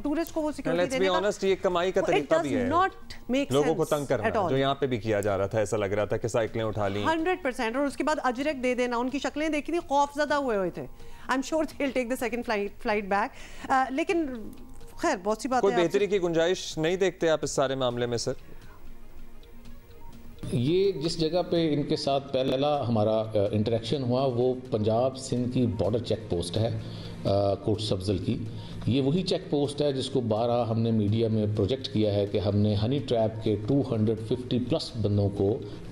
टूरिस्ट को वो सिक्योरिटी देने का, ये कमाई का तरीका भी है, लोगों को तंग करना, जो यहाँ पे भी किया जा रहा था। ऐसा लग रहा था कि साइकिलें उठा ली 100%, और उसके बाद अजरक दे देना। उनकी शक्लें देखी थी, खौफजदा हुए थे। I am sure they will take the second flight back. लेकिन खैर बहुत सी बात है। कोई बेहतरी की गुंजाइश नहीं देखते आप इस सारे मामले में सर? ये जिस जगह पे इनके साथ पहला हमारा इंटरेक्शन हुआ वो पंजाब सिंध की बॉर्डर चेक पोस्ट है, कोट सब्जल की। ये वही चेक पोस्ट है जिसको 12 हमने मीडिया में प्रोजेक्ट किया है कि हमने हनी ट्रैप के 250 प्लस बंदों को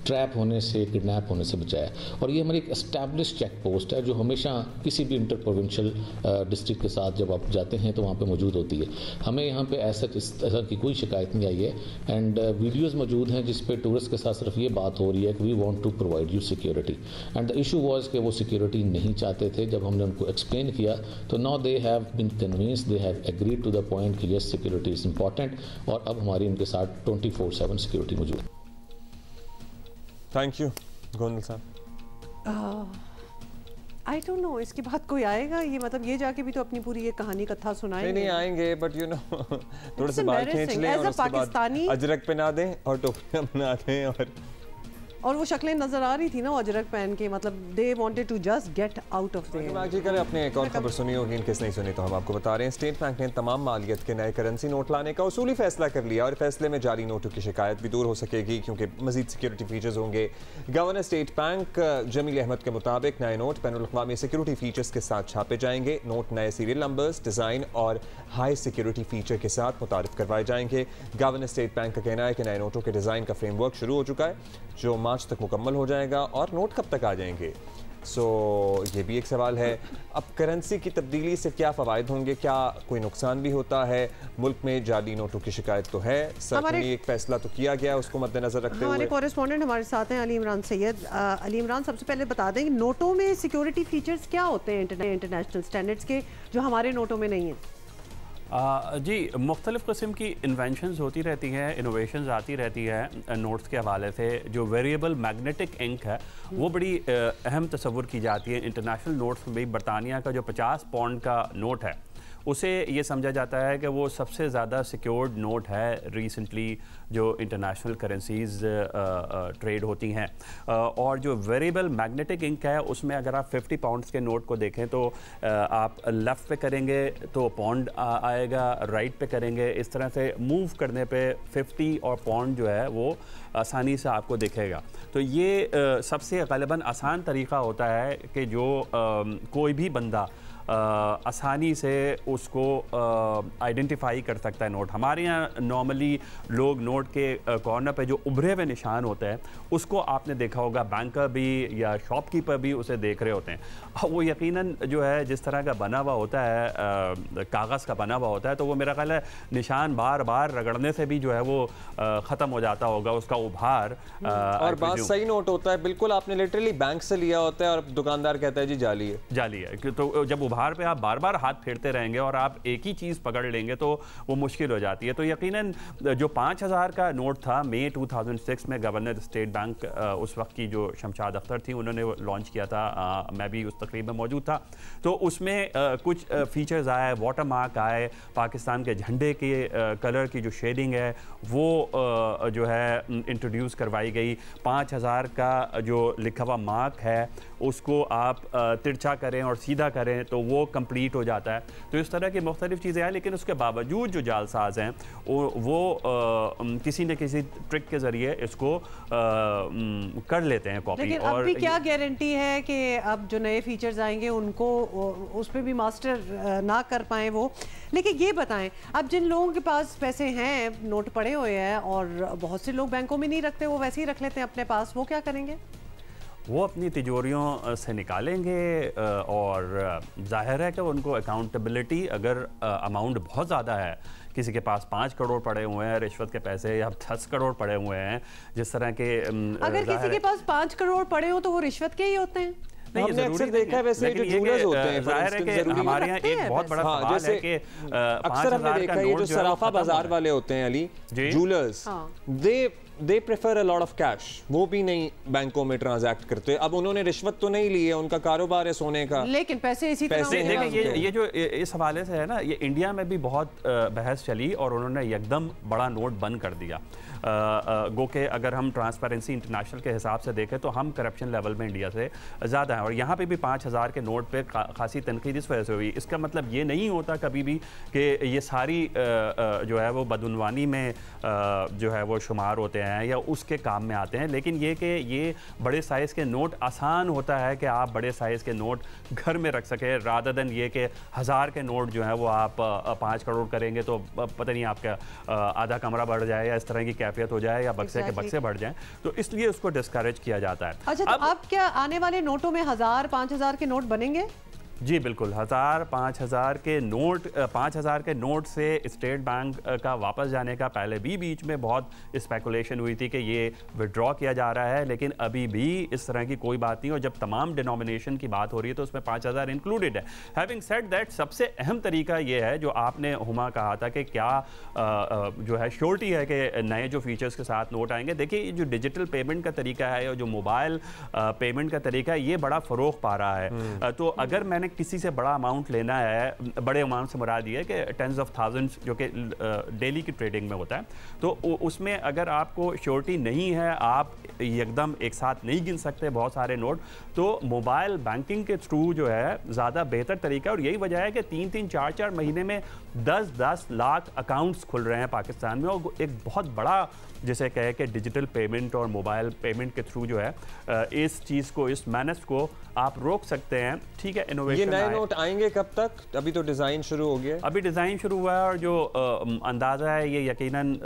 ट्रैप होने से, किडनैप होने से बचाया। और ये हमारी एक एस्टैब्लिश चेक पोस्ट है जो हमेशा किसी भी इंटर प्रोविंशियल डिस्ट्रिक्ट के साथ जब आप जाते हैं तो वहाँ पे मौजूद होती है। हमें यहाँ पे ऐसा इस तरह की कोई शिकायत नहीं आई है। एंड वीडियोस मौजूद हैं जिस पे टूरिस्ट के साथ सिर्फ ये बात हो रही है कि we want to provide you security, and the issue was कि वो सिक्योरिटी नहीं चाहते थे। जब हमने उनको एक्सप्लेन किया तो now they have been convinced, they have agreed to the point कि यस सिक्योरिटी इज़ इंपॉर्टेंट, और अब हमारी उनके साथ 24/7 सिक्योरिटी मौजूद है। थैंक यू गोंदल साहब। आई डोंट नो इसके बाद कोई आएगा, ये मतलब ये जाके भी तो अपनी पूरी ये कहानी कथा सुनाएंगे। नहीं आएंगे, बट यू नो थोड़े से बाल खींच लें और उसके बाद अजरक पहना दें और टोपियां बना दें, और वो शक्लें नजर आ रही थी ना अजरक पहन के, मतलब they wanted to just get out of there. आखिरकार आपने एक और खबर सुनी होगी, किस नहीं सुनी तो हम आपको बता रहे हैं। स्टेट बैंक ने तमाम मालियत के नए करेंसी नोट लाने का उसूली फैसला कर लिया और फैसले में जाली नोटों की शिकायत भी दूर हो सकेगी क्योंकि मजीद सिक्योरिटी फीचर्स होंगे। Governor state bank Jameel Ahmed के मुताबिक नए नोट बैनुल-अक़वामी सिक्योरिटी फीचर्स के साथ छापे जाएंगे। नोट नए सीरियल नंबर्स, डिज़ाइन और हाई सिक्योरिटी फीचर के साथ मुतारिफ करवाए जाएंगे। गवर्नर स्टेट बैंक का कहना है कि नए नोटों के डिज़ाइन का फ्रेमवर्क शुरू हो चुका है जो मार्च तक मुकम्मल हो जाएगा। और नोट कब तक आ जाएंगे, ये भी एक सवाल है। अब करेंसी की तब्दीली से क्या फ़वायद होंगे, क्या कोई नुकसान भी होता है? मुल्क में जाली नोटों की शिकायत तो है, सरकारी एक फैसला तो किया गया, उसको मद्देनजर रखते हुए हमारे कॉरेस्पॉन्डेंट हमारे साथ हैं अली इमरान सैयद। अली इमरान, सबसे पहले बता दें कि नोटों में सिक्योरिटी फीचर्स क्या होते हैं इंटरनेशनल स्टैंडर्ड्स के जो हमारे नोटों में नहीं है? जी, मुख्तलिफ़ किस्म की इन्वेंशंस होती रहती हैं, इनोवेशंस आती रहती है नोट्स के हवाले से। जो वेरिएबल मैग्नेटिक इंक है वो बड़ी अहम तस्वुर की जाती है। इंटरनेशनल नोट्स में बरतानिया का जो 50 पाउंड का नोट है उसे ये समझा जाता है कि वो सबसे ज़्यादा सिक्योर्ड नोट है रिसेंटली जो इंटरनेशनल करेंसीज़ ट्रेड होती हैं। और जो वेरिएबल मैग्नेटिक इंक है उसमें अगर आप 50 पाउंड्स के नोट को देखें तो आप लेफ़्ट पे करेंगे तो पाउंड आएगा, राइट पे करेंगे, इस तरह से मूव करने पे 50 और पाउंड जो है वो आसानी से आपको दिखेगा। तो ये सबसे ग़ालिबन आसान तरीक़ा होता है कि जो कोई भी बंदा आसानी से उसको आइडेंटिफाई कर सकता है नोट। हमारे यहाँ नॉर्मली लोग नोट के कॉर्नर पे जो उभरे हुए निशान होते हैं उसको आपने देखा होगा, बैंकर भी या शॉपकीपर भी उसे देख रहे होते हैं। वो यकीनन जो है जिस तरह का बना हुआ होता है, कागज़ का बना हुआ होता है, तो वो मेरा ख्याल है निशान बार बार रगड़ने से भी जो है वो ख़त्म हो जाता होगा उसका उभार। और बात सही नोट होता है, बिल्कुल आपने लिटरली बैंक से लिया होता है और दुकानदार कहता है जी जाली है, जाली है। तो जब उभार पे आप बार बार हाथ फेरते रहेंगे और आप एक ही चीज़ पकड़ लेंगे तो वो मुश्किल हो जाती है। तो यकीनन जो 5000 का नोट था मई 2006 में गवर्नर स्टेट बैंक उस वक्त की जो शमशाद अख्तर थी उन्होंने लॉन्च किया था, मैं भी उस तकरीब में मौजूद था। तो उसमें कुछ फीचर्स आए, वाटर मार्क आए, पाकिस्तान के झंडे के कलर की जो शेडिंग है वो जो है इंट्रोड्यूस करवाई गई। 5000 का जो लिखा हुआ मार्क है उसको आप तिरछा करें और सीधा करें तो वो कंप्लीट हो जाता है। तो इस तरह की मुख्तलिफ चीज़ें हैं, लेकिन उसके बावजूद जो जालसाज हैं वो किसी न किसी ट्रिक के ज़रिए इसको कर लेते हैं कॉपी। लेकिन अब भी क्या गारंटी है कि अब जो नए फीचर्स आएंगे उनको उस पर भी मास्टर ना कर पाएँ वो। लेकिन ये बताएं, अब जिन लोगों के पास पैसे हैं, नोट पड़े हुए हैं और बहुत से लोग बैंकों में नहीं रखते, वो वैसे ही रख लेते हैं अपने पास, वो क्या करेंगे? वो अपनी तिजोरियों से निकालेंगे और जाहिर है कि उनको अकाउंटेबिलिटी, अगर अमाउंट बहुत ज़्यादा है, किसी के पास 5 करोड़ पड़े हुए हैं रिश्वत के पैसे या 10 करोड़ पड़े हुए हैं, जिस तरह के अगर किसी के पास 5 करोड़ पड़े हो तो वो रिश्वत के ही होते हैं। हमने अक्सर देखा है वैसे जो जूलर्स होते हैं, जाहिर है कि हमारे यहाँ एक बहुत बड़ा सवाल है कि अक्सर हमने देखा है ये जो सराफा बाजार वाले होते हैं Ali jewellers, they prefer a lot of cash, वो भी नहीं बैंकों में ट्रांजैक्ट करते। अब उन्होंने रिश्वत तो नहीं ली है, उनका कारोबार है सोने का, लेकिन पैसे इसी तरह देखिए ये जो इस हवाले से है ना, ये इंडिया में भी बहुत बहस चली और उन्होंने एकदम बड़ा नोट बंद कर दिया। गो के अगर हम ट्रांसपेरेंसी इंटरनेशनल के हिसाब से देखें तो हम करप्शन लेवल में इंडिया से ज़्यादा हैं और यहाँ पे भी 5000 के नोट पे खासी तनकीद इस वजह से हुई। इसका मतलब ये नहीं होता कभी भी कि ये सारी जो है वो बदउनवानी में जो है वो शुमार होते हैं या उसके काम में आते हैं, लेकिन ये कि ये बड़े साइज़ के नोट आसान होता है कि आप बड़े साइज़ के नोट घर में रख सकें, रादर देन ये कि 1000 के नोट जो है वो आप 5 करोड़ करेंगे तो पता नहीं आपका आधा कमरा बढ़ जाए या इस तरह की कैफियत हो जाए या बक्से के बक्से बढ़ जाएं, तो इसलिए उसको डिस्करेज किया जाता है। अच्छा, तो अब क्या आने वाले नोटों में 1000, 5000 के नोट बनेंगे? जी बिल्कुल, 1000, 5000 के नोट, 5000 के नोट से स्टेट बैंक का वापस जाने का पहले भी बीच में बहुत स्पेकुलेशन हुई थी कि ये विड्रॉ किया जा रहा है, लेकिन अभी भी इस तरह की कोई बात नहीं। और जब तमाम डिनोमिनेशन की बात हो रही है तो उसमें 5000 इंक्लूडेड है। हैविंग सेड दैट, सबसे अहम तरीका ये है जो आपने हुमा कहा था कि क्या जो है श्योरिटी है कि नए जो फीचर्स के साथ नोट आएंगे। देखिए जो डिजिटल पेमेंट का तरीका है और जो मोबाइल पेमेंट का तरीका है ये बड़ा फ़रोग पा रहा है। तो अगर मैंने किसी से बड़ा अमाउंट लेना है, बड़े अमाउंट से मुराद ये है कि टेंस ऑफ थाउजेंड्स जो कि डेली की ट्रेडिंग में होता है, तो उसमें अगर आपको श्योरिटी नहीं है, आप एकदम एक साथ नहीं गिन सकते बहुत सारे नोट, तो मोबाइल बैंकिंग के थ्रू जो है ज़्यादा बेहतर तरीका है। और यही वजह है कि 3-3, 4-4 महीने में 10-10 लाख अकाउंट्स खुल रहे हैं पाकिस्तान में और एक बहुत बड़ा जिसे कहे कि डिजिटल पेमेंट और मोबाइल पेमेंट के थ्रू जो है इस चीज़ को, इस मैनेज को आप रोक सकते हैं। ठीक है, इनोवेशन। ये नए नोट आएंगे कब तक? अभी तो डिज़ाइन शुरू हो गया, अभी डिज़ाइन शुरू हुआ है और जो अंदाज़ा है ये यकीनन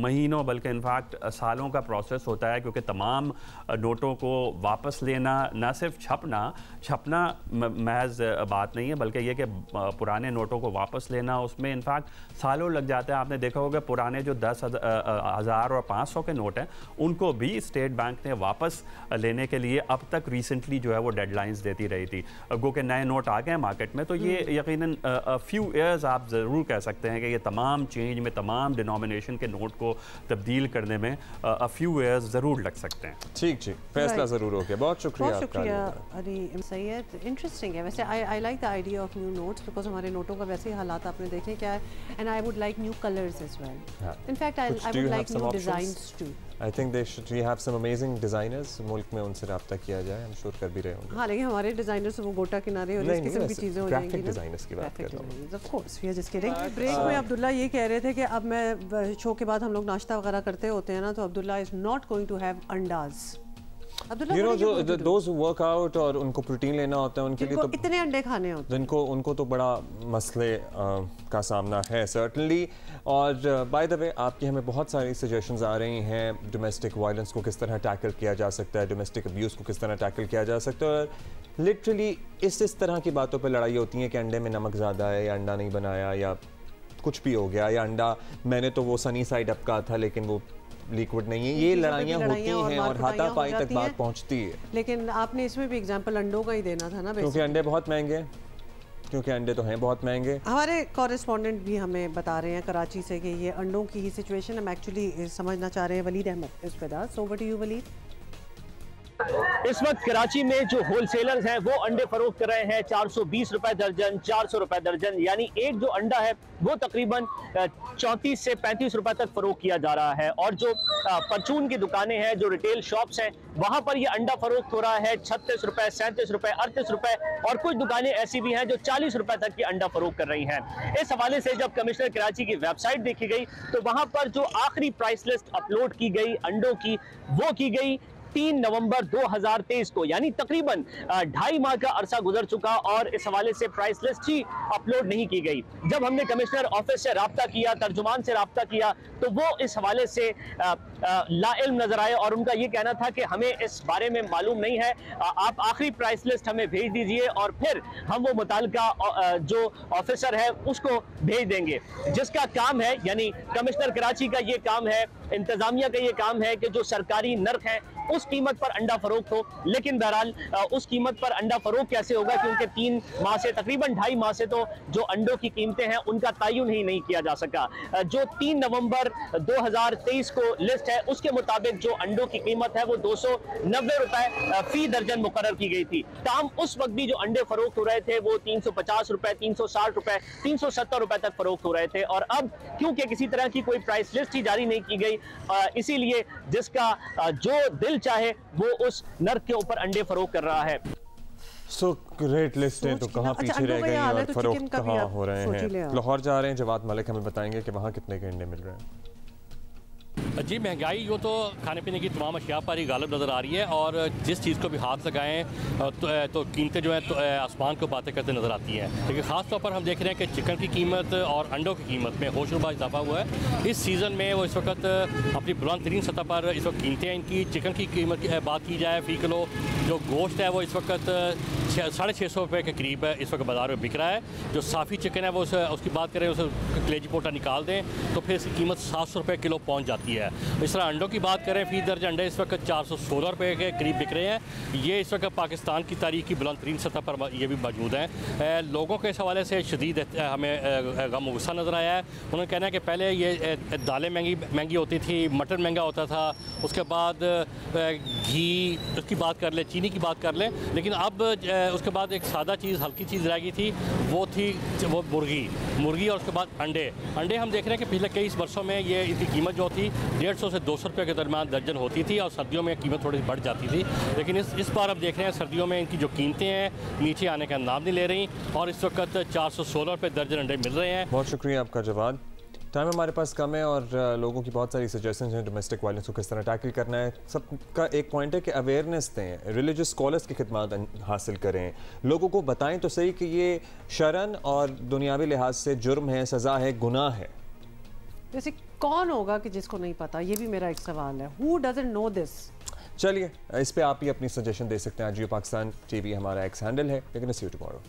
महीनों बल्कि इनफैक्ट सालों का प्रोसेस होता है, क्योंकि तमाम नोटों को वापस लेना, ना सिर्फ छपना महज बात नहीं है, बल्कि ये कि पुराने नोटों को वापस लेना, उसमें इनफैक्ट सालों लग जाते हैं। आपने देखा होगा पुराने जो 10,000 और 500 के नोट हैं उनको भी स्टेट बैंक ने वापस लेने के लिए अब तक रिसेंटली जो है वो डेडलाइंस देती रही थी। गो के नए नोट आ गए मार्केट में, तो ये यकीनन फ्यू ईयर्स आप ज़रूर कह सकते हैं कि ये तमाम चेंज में, तमाम डिनोमिनेशन के नोट को तब्दील करने में फ्यू ईयर्स ज़रूर लग सकते हैं। ठीक, फैसला ज़रूर हो गया। बहुत शुक्रिया अली सैयद। इंटरेस्टिंग है वैसे। I like the idea of new notes because हमारे नोटों का वैसे ही हालात आपने देखे क्या है, and I would like new colours as well. In fact I would like new designs too. I think they should have some amazing designers. मुल्क में उनसे राब्ता किया जाए, I'm sure कर भी रहे होंगे। हाँ, लेकिन हमारे डिजाइनर्स वो गोटा किनारे और इस किस्म की चीज़ें हो जाएंगी। ग्राफिक डिजाइनर्स की बात कर रहा हूँ। Of course, we are just kidding. Break में अब्दुल्ला ये कह रहे थे कि अब मैं शो के बाद हम लोग नाश्ता वगैरह करते होते हैं ना, तो Abdullah is not going to have अंडाज। You know, जो those who work out और उनको प्रोटीन लेना होता है उनके लिए तो इतने अंडे खाने होते हैं, उनको तो बड़ा मसले का सामना है सर्टनली। और बाय द वे आपकी हमें बहुत सारी सजेशंस आ रही हैं, डोमेस्टिक वायलेंस को किस तरह टैकल किया जा सकता है, डोमेस्टिक अब्यूज़ को किस तरह टैकल किया जा सकता है। और लिटरली इस तरह की बातों पर लड़ाई होती है कि अंडे में नमक ज़्यादा है या अंडा नहीं बनाया या कुछ भी हो गया, या अंडा मैंने तो वो सनी साइड अप का था लेकिन वो लिक्विड नहीं है। ये लड़ाइयाँ होती हैं और हाथापाई तक बात पहुंचती है। लेकिन आपने इसमें भी एग्जांपल अंडों का ही देना था ना, क्योंकि अंडे बहुत महंगे हैं, क्योंकि अंडे तो हैं बहुत महंगे। हमारे कॉरेस्पॉन्डेंट भी हमें बता रहे हैं कराची से कि ये अंडों की ही सिचुएशन हम एक्चुअली समझना चाह रहे हैं। वलीद अहमद इस पे so what do you Waleed? इस वक्त कराची में जो होलसेलर्स हैं वो अंडे फरोख्त कर रहे हैं 420 रुपए दर्जन, 400 रुपए दर्जन, यानी एक जो अंडा है वो तकरीबन 34 से 35 रुपए तक फरोख्त किया जा रहा है। और जो परचून की दुकानें हैं, जो रिटेल शॉप्स हैं, वहां पर ये अंडा फरोख्त हो रहा है 36 रुपए, 37 रुपए, 38 रुपए, और कुछ दुकानें ऐसी भी हैं जो 40 रुपए तक की अंडा फरोख्त कर रही हैं। इस हवाले से जब कमिश्नर कराची की वेबसाइट देखी गई तो वहां पर जो आखिरी प्राइस लिस्ट अपलोड की गई अंडों की, वो की गई 3 नवंबर 2023 को, यानी तकरीबन 2.5 माह का अरसा गुजर चुका और इस हवाले से प्राइस लिस्ट ही अपलोड नहीं की गई। जब हमने कमिश्नर ऑफिस से राब्ता किया, तर्जुमान से राब्ता किया, तो वो इस हवाले से लाइल्म नजर आए और उनका ये कहना था कि हमें इस बारे में मालूम नहीं है, आप आखिरी प्राइस लिस्ट हमें भेज दीजिए और फिर हम वो मुताल्लिका जो ऑफिसर है उसको भेज देंगे। जिसका काम है, यानी कमिश्नर कराची का ये काम है, इंतजामिया का ये काम है कि जो सरकारी नर्ख है उस कीमत पर अंडा फरोख्त हो। लेकिन बहरहाल उस कीमत पर अंडा फरोख्त कैसे होगा, क्योंकि 3 माह से, तकरीबन 2.5 माह से तो जो अंडों की कीमतें हैं उनका तयन ही नहीं किया जा सका। जो 3 नवंबर 2023 को लिस्ट है उसके मुताबिक जो अंडों की कीमत है वो 290 रुपए फी दर्जन मुकर्रर की गई थी। ताम उस वक्त भी जो अंडे फरोख्त हो रहे थे वो 350 रुपए, 360 रुपए, 370 रुपए तक फरोख्त हो रहे थे। और अब क्योंकि किसी तरह की कोई प्राइस लिस्ट ही जारी नहीं की गई, इसीलिए जिसका जो दिल चाहे वो उस नर्क के ऊपर अंडे फरोख्त कर रहा है। सो रेट लिस्टें तो कहाँ पीछे रह गई और फरोख्त कहाँ हो रहे हैं। लाहौर जा रहे हैं, जवाद मलिक हमें बताएंगे कि वहाँ कितने के अंडे मिल रहे हैं। जी, महंगाई वो तो खाने पीने की तमाम अशिया पर ही गालिब नज़र आ रही है और जिस चीज़ को भी हाथ लगाएं तो कीमतें जो हैं तो आसमान को बातें करते नज़र आती हैं। लेकिन ख़ास तौर पर हम देख रहे हैं कि चिकन की कीमत और अंडों की कीमत में होशरुबा इजाफा हुआ है। इस सीज़न में वो इस वक्त अपनी बुलंद तरीन सतह पर इस वक्त कीमतें हैं इनकी। चिकन की कीमत की बात की जाए, फ़ी किलो जो गोश्त है वो इस वक्त 650 रुपये के करीब इस वक्त बाज़ार में बिक रहा है। जो साफ़ी चिकन है वो उसकी बात करें, उसे कलेजी पोटा निकाल दें तो फिर इसकी कीमत 700 रुपये किलो पहुँच जाती है। इस तरह अंडों की बात करें, फी दर्ज अंडे इस वक्त 416 रुपये के करीब बिक रहे हैं। ये इस वक्त पाकिस्तान की तारीख की बुलंद तरीन सतह पर ये भी मौजूद हैं। लोगों के इस हवाले से शदीद हमें गम गुस्सा नज़र आया है। उन्होंने कहना है कि पहले ये दालें महंगी होती थी, मटन महंगा होता था, उसके बाद घी, उसकी बात कर लें, चीनी की बात कर लें, लेकिन अब उसके बाद एक सादा चीज़, हल्की चीज़ रह गई थी, वो थी वो मुर्गी और उसके बाद अंडे हम देख रहे हैं कि पिछले कई वर्षों में ये इसकी कीमत जो थी 150 से 200 रुपये के दरमियान दर्जन होती थी और सर्दियों में कीमत थोड़ी बढ़ जाती थी। लेकिन इस बार अब देख रहे हैं सर्दियों में इनकी जो कीमतें हैं नीचे आने का नाम नहीं ले रही और इस वक्त 416 रुपये दर्जन अंडे मिल रहे हैं। बहुत शुक्रिया आपका जवाब। टाइम हमारे पास कम है और लोगों की बहुत सारी सजेशंस हैं डोमेस्टिक वायलेंस को किस तरह टैकल करना है। सबका एक पॉइंट है कि अवेयरनेस दें, रिलीजियस स्कॉलर्स की खिदमत हासिल करें, लोगों को बताएं तो सही कि ये शरन और दुनियावी लिहाज से जुर्म है, सज़ा है, गुनाह है। वैसे कौन होगा कि जिसको नहीं पता, ये भी मेरा एक सवाल है। Who doesn't know this? चलिए इस पे आप ही अपनी सजेशन दे सकते हैं। जियो पाकिस्तान टीवी हमारा एक्स हैंडल है। लेकिन सी यू टुमारो।